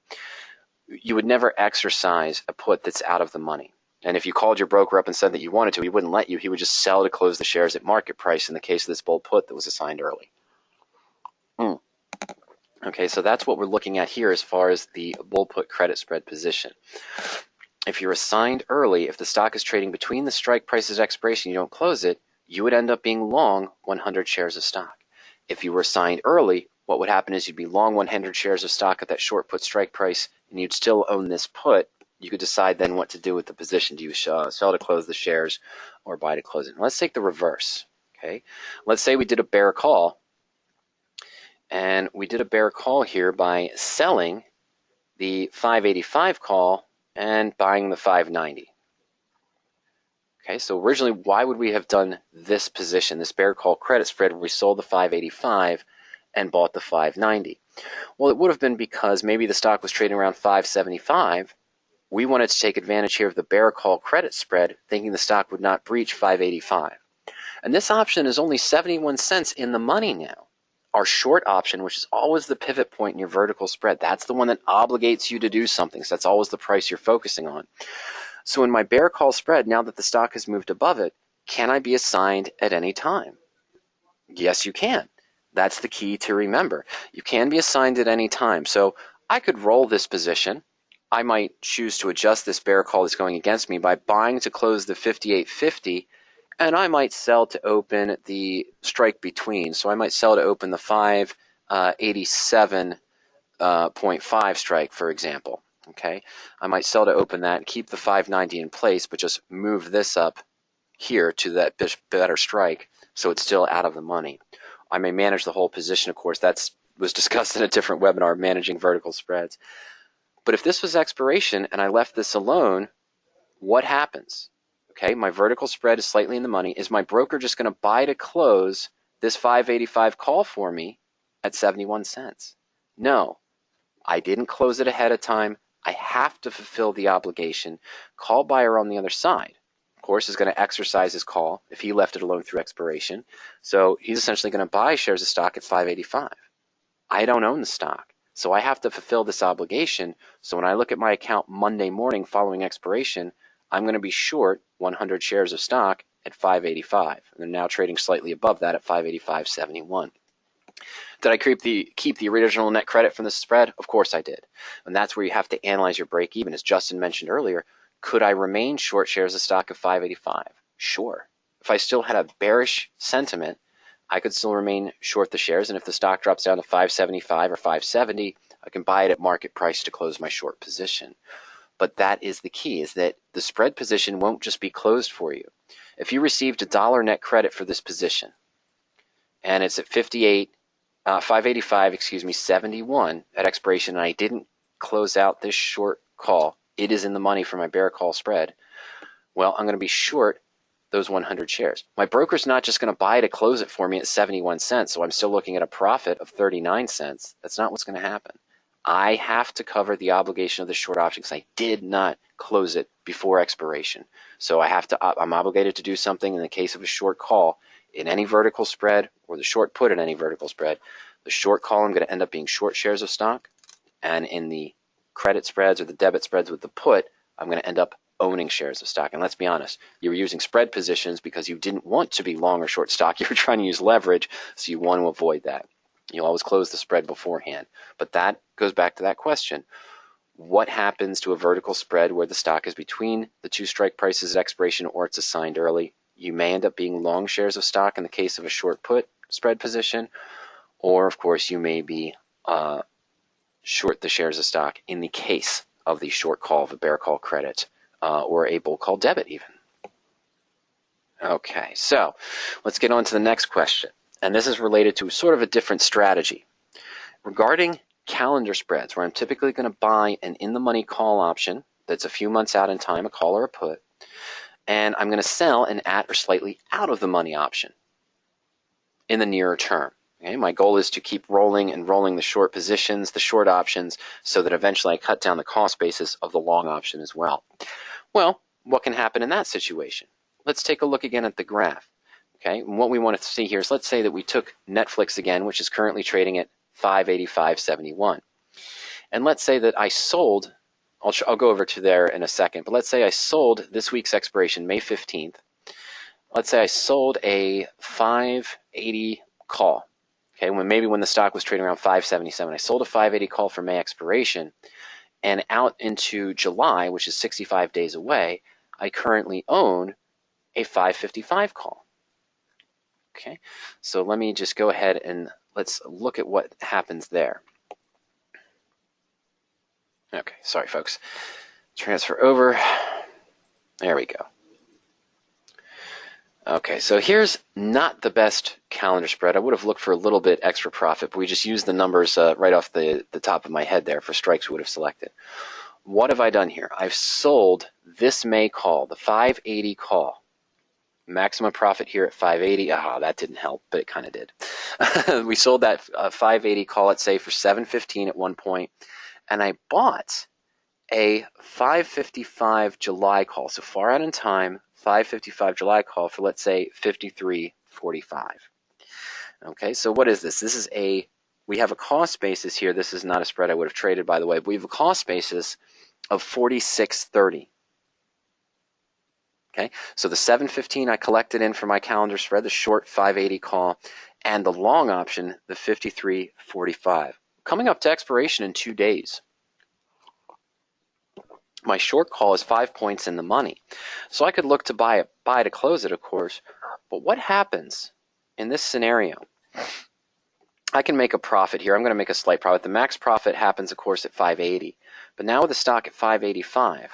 You would never exercise a put that's out of the money. And if you called your broker up and said that you wanted to, he wouldn't let you. He would just sell to close the shares at market price in the case of this bull put that was assigned early. Okay, so that's what we're looking at here as far as the bull put credit spread position. If you're assigned early, if the stock is trading between the strike prices expiration, you don't close it, you would end up being long 100 shares of stock. If you were assigned early, what would happen is you'd be long 100 shares of stock at that short put strike price, and you'd still own this put. You could decide then what to do with the position. Do you sell to close the shares or buy to close it? Let's take the reverse. Okay, let's say we did a bear call, and we did a bear call here by selling the 585 call and buying the 590. Okay, so originally, why would we have done this position, this bear call credit spread, where we sold the 585 and bought the 590? Well, it would have been because maybe the stock was trading around 575. We wanted to take advantage here of the bear call credit spread, thinking the stock would not breach 585. And this option is only 71 cents in the money now. Our short option, which is always the pivot point in your vertical spread, that's the one that obligates you to do something. So that's always the price you're focusing on. So in my bear call spread, now that the stock has moved above it, can I be assigned at any time? Yes, you can. That's the key to remember. You can be assigned at any time. So I could roll this position. I might choose to adjust this bear call that's going against me by buying to close the 58.50, and I might sell to open the strike between. So I might sell to open the 587.5 strike, for example. Okay, I might sell to open that and keep the 590 in place, but just move this up here to that better strike so it's still out of the money. I may manage the whole position, of course. That was discussed in a different webinar, managing vertical spreads. But if this was expiration and I left this alone, what happens? Okay, my vertical spread is slightly in the money. Is my broker just going to buy to close this 585 call for me at 71 cents? No, I didn't close it ahead of time. I have to fulfill the obligation. Call buyer on the other side, of course, is going to exercise his call if he left it alone through expiration. So he's essentially going to buy shares of stock at 585. I don't own the stock, so I have to fulfill this obligation. So when I look at my account Monday morning following expiration, I'm going to be short 100 shares of stock at 585. They're now trading slightly above that at 585.71. Did I keep the original net credit from the spread? Of course I did. And that's where you have to analyze your break even. As Justin mentioned earlier, could I remain short shares of stock at 585? Sure. If I still had a bearish sentiment, I could still remain short the shares, and if the stock drops down to 575 or 570, I can buy it at market price to close my short position. But that is the key, is that the spread position won't just be closed for you. If you received $1 net credit for this position, and it's at 585, 71 at expiration, and I didn't close out this short call, it is in the money for my bear call spread, well, I'm going to be short those 100 shares. My broker's not just going to buy to close it for me at 71 cents, so I'm still looking at a profit of 39 cents. That's not what's going to happen. I have to cover the obligation of the short option because I did not close it before expiration. So I'm obligated to do something in the case of a short call in any vertical spread, or the short put in any vertical spread. The short call, I'm going to end up being short shares of stock, and in the credit spreads or the debit spreads with the put, I'm going to end up owning shares of stock. And let's be honest, you were using spread positions because you didn't want to be long or short stock. You were trying to use leverage, so you want to avoid that. You'll always close the spread beforehand. But that goes back to that question. What happens to a vertical spread where the stock is between the two strike prices at expiration or it's assigned early? You may end up being long shares of stock in the case of a short put spread position, or of course you may be short the shares of stock in the case of the short call of a bear call credit or a bull call debit even. Okay, so let's get on to the next question. And this is related to sort of a different strategy. Regarding calendar spreads, where I'm typically going to buy an in-the-money call option that's a few months out in time, a call or a put, and I'm going to sell an at or slightly out of the money option in the nearer term. Okay? My goal is to keep rolling and rolling the short positions, the short options, so that eventually I cut down the cost basis of the long option as well. Well, what can happen in that situation? Let's take a look again at the graph. Okay, and what we want to see here is, let's say that we took Netflix again, which is currently trading at 585.71. And let's say that I sold, I'll go over to there in a second, but let's say I sold this week's expiration, May 15th. Let's say I sold a 580 call. Okay, maybe when the stock was trading around 577, I sold a 580 call for May expiration, and out into July, which is 65 days away, I currently own a 555 call. Okay, so let me just go ahead and let's look at what happens there. Okay, sorry folks. Transfer over. There we go. Okay, so here's not the best calendar spread. I would have looked for a little bit extra profit, but we just used the numbers right off the top of my head there for strikes we would have selected. What have I done here? I've sold this May call, the 580 call. Maximum profit here at 580. That didn't help, but it kind of did. We sold that 580 call, let's say, for 715 at one point, and I bought a 555 July call, so far out in time, 555 July call for, let's say, 53.45. Okay, so what is this? This is we have a cost basis here. This is not a spread I would have traded, by the way, but we have a cost basis of 46.30. Okay, so the 715 I collected in for my calendar spread, the short 580 call, and the long option, the 53.45. Coming up to expiration in 2 days. My short call is 5 points in the money. So I could look to buy to close it, of course. But what happens in this scenario? I can make a profit here. I'm going to make a slight profit. The max profit happens, of course, at 580. But now with the stock at 585,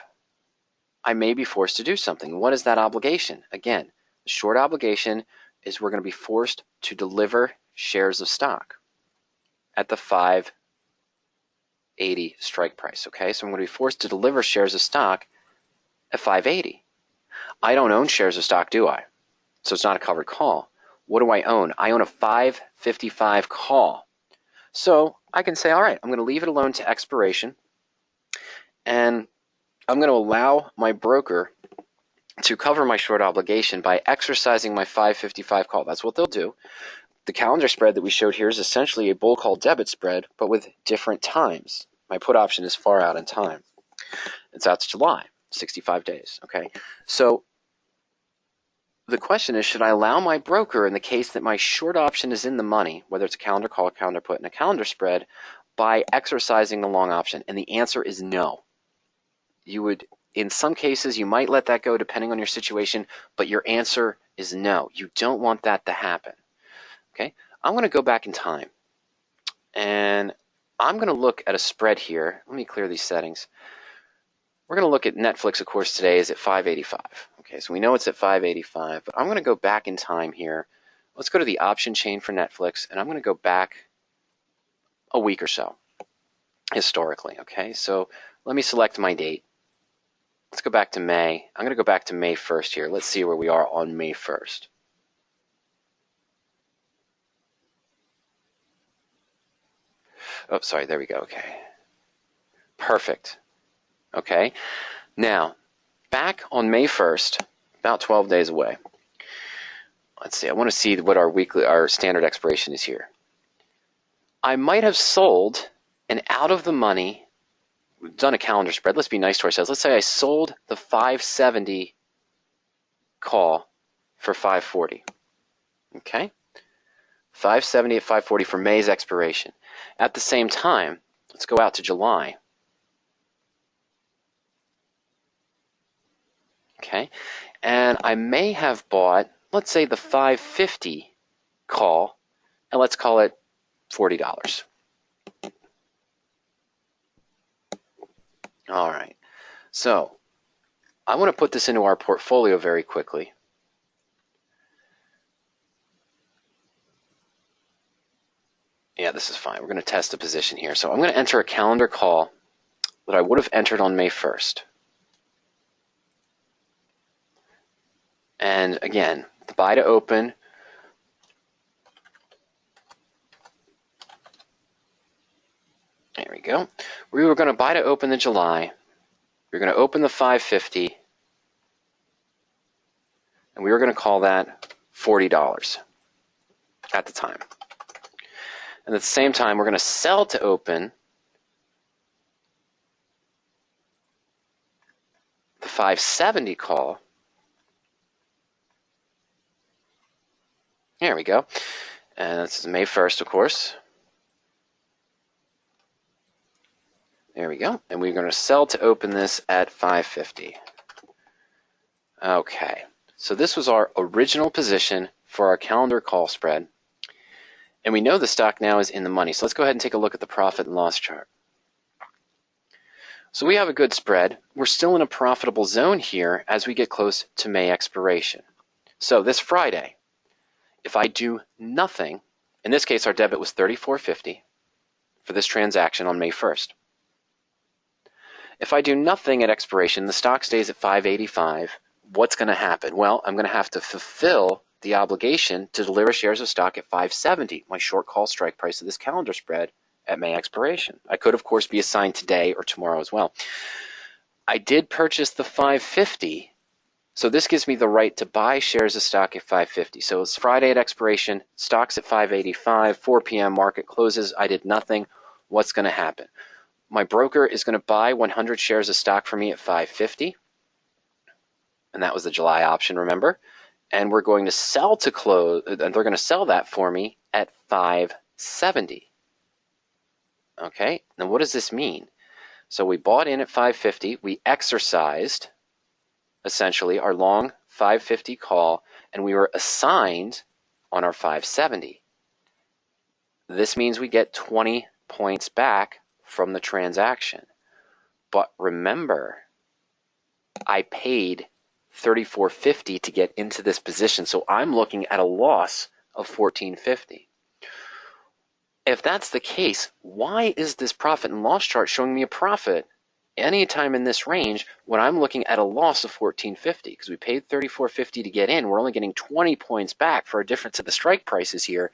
I may be forced to do something. What is that obligation? Again, the short obligation is we're going to be forced to deliver shares of stock at the 580 strike price. Okay, so I'm going to be forced to deliver shares of stock at 580. I don't own shares of stock, do I? So it's not a covered call. What do I own? I own a 555 call. So I can say, all right, I'm going to leave it alone to expiration, and I'm going to allow my broker to cover my short obligation by exercising my 555 call. That's what they'll do. The calendar spread that we showed here is essentially a bull call debit spread, but with different times. My put option is far out in time. It's out to July, 65 days. Okay, so the question is, should I allow my broker, in the case that my short option is in the money, whether it's a calendar call, a calendar put, and a calendar spread, by exercising the long option? And the answer is no. You would, in some cases, you might let that go depending on your situation, but your answer is no. You don't want that to happen. Okay, I'm going to go back in time, and I'm going to look at a spread here. Let me clear these settings. We're going to look at Netflix, of course, today is at 585. Okay, so we know it's at 585, but I'm going to go back in time here. Let's go to the option chain for Netflix, and I'm going to go back a week or so, historically. Okay, so let me select my date. Let's go back to May. I'm going to go back to May 1st here. Let's see where we are on May 1st. Oh, sorry, there we go. Okay, perfect. Okay, now back on May 1st, about 12 days away. Let's see, I want to see what our standard expiration is here. I might have sold an out of the money, we've done a calendar spread, let's be nice to ourselves. Let's say I sold the 570 call for 540. Okay? 570 at 540 for May's expiration. At the same time, let's go out to July. Okay? And I may have bought, let's say, the 550 call, and let's call it $40. All right, so I want to put this into our portfolio very quickly. Yeah, this is fine. We're going to test the position here. So I'm going to enter a calendar call that I would have entered on May 1st. And again, the buy to open, there we go. We were going to buy to open the July. We were going to open the 550, and we were going to call that $40 at the time. And at the same time, we're going to sell to open the 570 call. There we go. And this is May 1st, of course. There we go. And we're going to sell to open this at 550. Okay. So this was our original position for our calendar call spread. And we know the stock now is in the money. So let's go ahead and take a look at the profit and loss chart. So we have a good spread. We're still in a profitable zone here as we get close to May expiration. So this Friday, if I do nothing, in this case our debit was $34.50 for this transaction on May 1st. If I do nothing at expiration, the stock stays at 585, what's going to happen? Well, I'm going to have to fulfill the obligation to deliver shares of stock at 570, my short call strike price of this calendar spread at May expiration. I could, of course, be assigned today or tomorrow as well. I did purchase the 550, so this gives me the right to buy shares of stock at 550. So it's Friday at expiration, stock's at 585, 4 p.m. market closes, I did nothing. What's going to happen? My broker is going to buy 100 shares of stock for me at 550, and that was the July option, remember? And we're going to sell to close, and they're going to sell that for me at 570. Okay, now what does this mean? So we bought in at 550, we exercised essentially our long 550 call, and we were assigned on our 570. This means we get 20 points back from the transaction. But remember, I paid $34.50 to get into this position, so I'm looking at a loss of $14.50. If that's the case, why is this profit and loss chart showing me a profit anytime in this range when I'm looking at a loss of $14.50? Because we paid $34.50 to get in, we're only getting 20 points back for a difference of the strike prices here.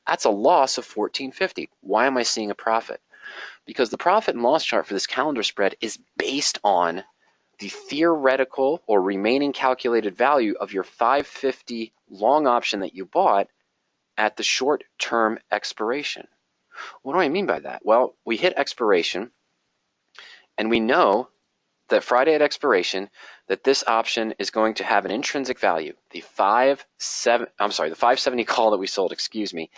That's a loss of $14.50. Why am I seeing a profit? Because the profit and loss chart for this calendar spread is based on the theoretical or remaining calculated value of your 550 long option that you bought at the short-term expiration. What do I mean by that? Well, we hit expiration, and we know that Friday at expiration, that this option is going to have an intrinsic value. The 570 call that we sold, excuse me,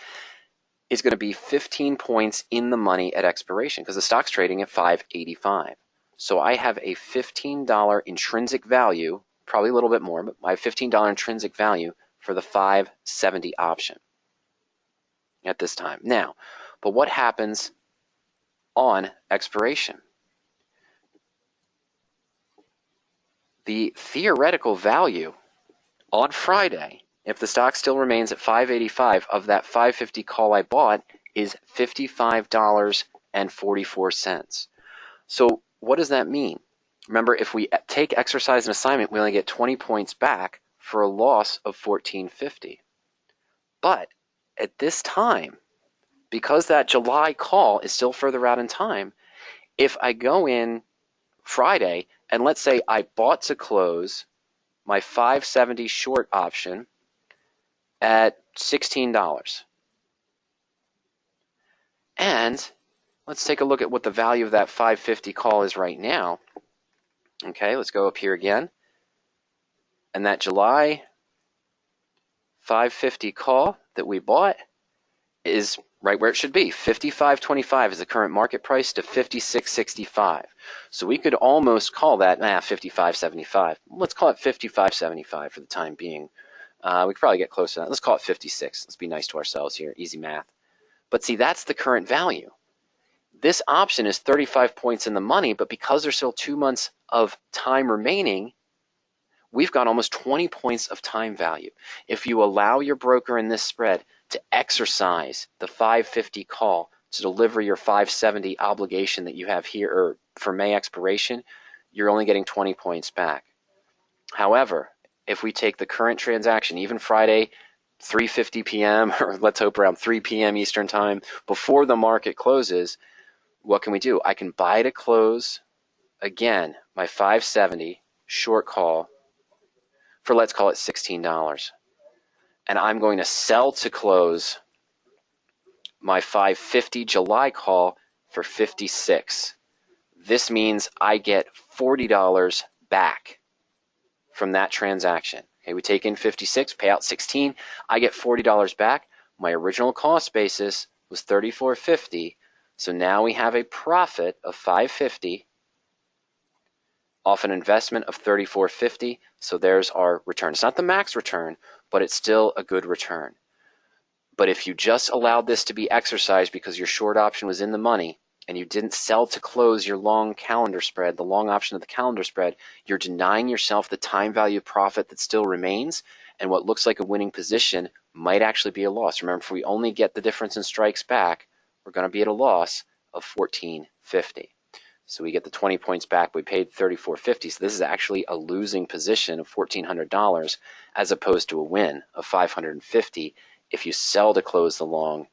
is going to be 15 points in the money at expiration because the stock's trading at 585. So I have a $15 intrinsic value, probably a little bit more, but my $15 intrinsic value for the 570 option at this time. Now, but what happens on expiration? The theoretical value on Friday, if the stock still remains at 585 of that 550 call I bought, is $55.44. So what does that mean? Remember, if we take exercise and assignment, we only get 20 points back for a loss of $14.50. But at this time, because that July call is still further out in time, if I go in Friday and let's say I bought to close my 570 short option at $16. And let's take a look at what the value of that 550 call is right now. Okay, let's go up here again. And that July 550 call that we bought is right where it should be. 55.25 is the current market price to 56.65. So we could almost call that 55.75. Let's call it 55.75 for the time being. We could probably get close to that. Let's call it 56. Let's be nice to ourselves here. Easy math. But see, that's the current value. This option is 35 points in the money, but because there's still 2 months of time remaining, we've got almost 20 points of time value. If you allow your broker in this spread to exercise the 550 call to deliver your 570 obligation that you have here or for May expiration, you're only getting 20 points back. However, if we take the current transaction, even Friday, 3:50 p.m., or let's hope around 3 p.m. Eastern time, before the market closes, what can we do? I can buy to close, again, my 570 short call for, let's call it $16. And I'm going to sell to close my 550 July call for $56. This means I get $40 back from that transaction. Okay, we take in 56, pay out 16, I get $40 back. My original cost basis was $34.50, so now we have a profit of $550 off an investment of $34.50, so there's our return. It's not the max return, but it's still a good return. But if you just allowed this to be exercised because your short option was in the money and you didn't sell to close your long calendar spread, the long option of the calendar spread, you're denying yourself the time value profit that still remains, and what looks like a winning position might actually be a loss. Remember, if we only get the difference in strikes back, we're going to be at a loss of $14.50. So we get the 20 points back. We paid $34.50. So this is actually a losing position of $1,400 as opposed to a win of $550 if you sell to close the long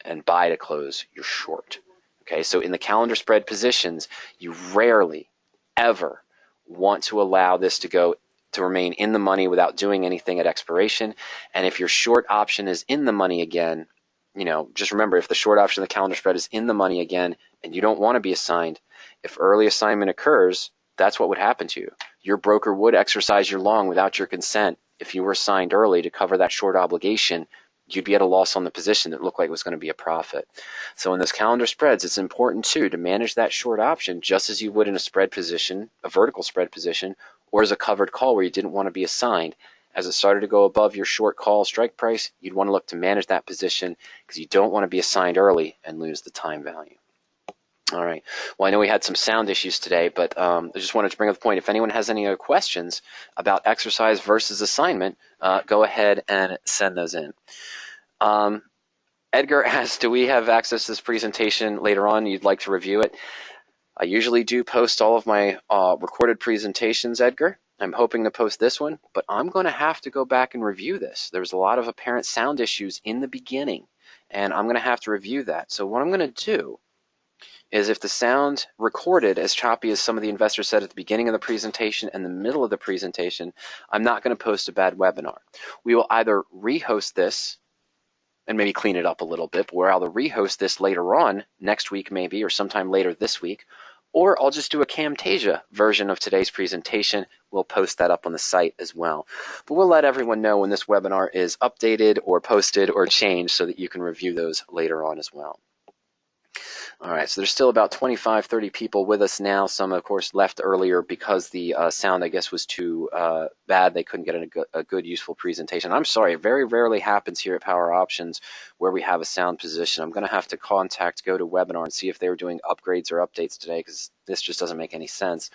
and buy to close your short. Okay, so in the calendar spread positions, you rarely ever want to allow this to remain in the money without doing anything at expiration. And if your short option is in the money again, just remember, if the short option of the calendar spread is in the money again and you don't want to be assigned, if early assignment occurs, that's what would happen to you. Your broker would exercise your long without your consent. If you were assigned early to cover that short obligation, you'd be at a loss on the position that looked like it was going to be a profit. So in those calendar spreads, it's important too to manage that short option just as you would in a spread position, a vertical spread position, or as a covered call where you didn't want to be assigned. As it started to go above your short call strike price, you'd want to look to manage that position because you don't want to be assigned early and lose the time value. All right. Well, I know we had some sound issues today, but I just wanted to bring up the point. If anyone has any other questions about exercise versus assignment, go ahead and send those in. Edgar asks, do we have access to this presentation later on? You'd like to review it? I usually do post all of my recorded presentations, Edgar. I'm hoping to post this one, but I'm going to have to go back and review this. There's a lot of apparent sound issues in the beginning, and I'm going to have to review that. So what I'm going to do is if the sound recorded as choppy as some of the investors said at the beginning of the presentation and the middle of the presentation, I'm not going to post a bad webinar. We will either rehost this and maybe clean it up a little bit, or I'll rehost this later on next week maybe, or sometime later this week, or I'll just do a Camtasia version of today's presentation. We'll post that up on the site as well. But we'll let everyone know when this webinar is updated or posted or changed so that you can review those later on as well. All right, so there's still about 25, 30 people with us now. Some, of course, left earlier because the sound, I guess, was too bad. They couldn't get a good, useful presentation. I'm sorry, it very rarely happens here at Power Options where we have a sound position. I'm going to have to contact GoToWebinar and see if they were doing upgrades or updates today, because this just doesn't make any sense.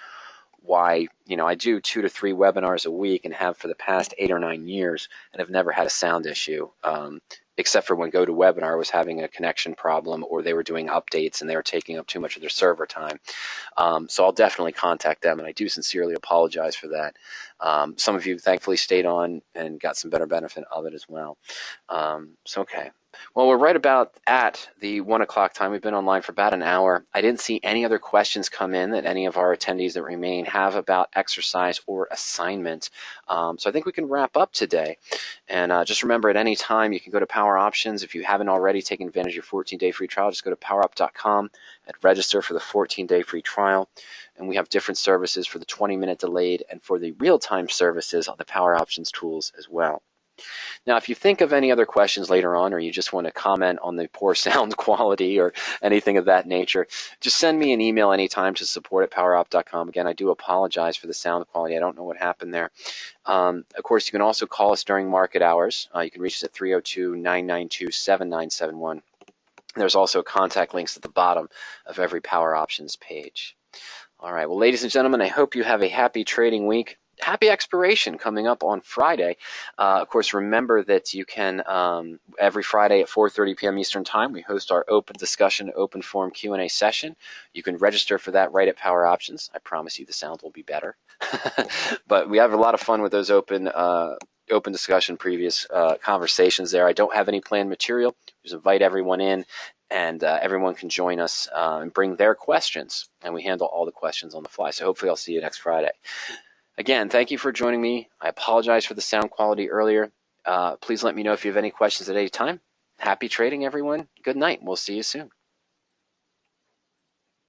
Why, I do 2 to 3 webinars a week and have for the past 8 or 9 years and have never had a sound issue. Except for when GoToWebinar was having a connection problem or they were doing updates and they were taking up too much of their server time. So I'll definitely contact them, and I do sincerely apologize for that. Some of you thankfully stayed on and got some better benefit of it as well. Okay. Well, we're right about at the 1 o'clock time. We've been online for about an hour. I didn't see any other questions come in that any of our attendees that remain have about exercise or assignment. So I think we can wrap up today. And just remember, at any time, you can go to Power Options. If you haven't already taken advantage of your 14-day free trial, just go to powerup.com and register for the 14-day free trial. And we have different services for the 20-minute delayed and for the real-time services on the Power Options tools as well. Now, if you think of any other questions later on, or you just want to comment on the poor sound quality or anything of that nature, just send me an email anytime to support@powerup.com. Again, I do apologize for the sound quality. I don't know what happened there. Of course, you can also call us during market hours. You can reach us at 302-992-7971. There's also contact links at the bottom of every Power Options page. All right, well, ladies and gentlemen, I hope you have a happy trading week. Happy Expiration coming up on Friday. Of course, remember that you can, every Friday at 4:30 p.m. Eastern Time, we host our open discussion, open forum Q&A session. You can register for that right at Power Options. I promise you the sound will be better. But we have a lot of fun with those open discussion, previous conversations there. I don't have any planned material. Just invite everyone in, and everyone can join us and bring their questions, and we handle all the questions on the fly. So hopefully I'll see you next Friday. Again, thank you for joining me. I apologize for the sound quality earlier. Please let me know if you have any questions at any time. Happy trading, everyone. Good night. We'll see you soon.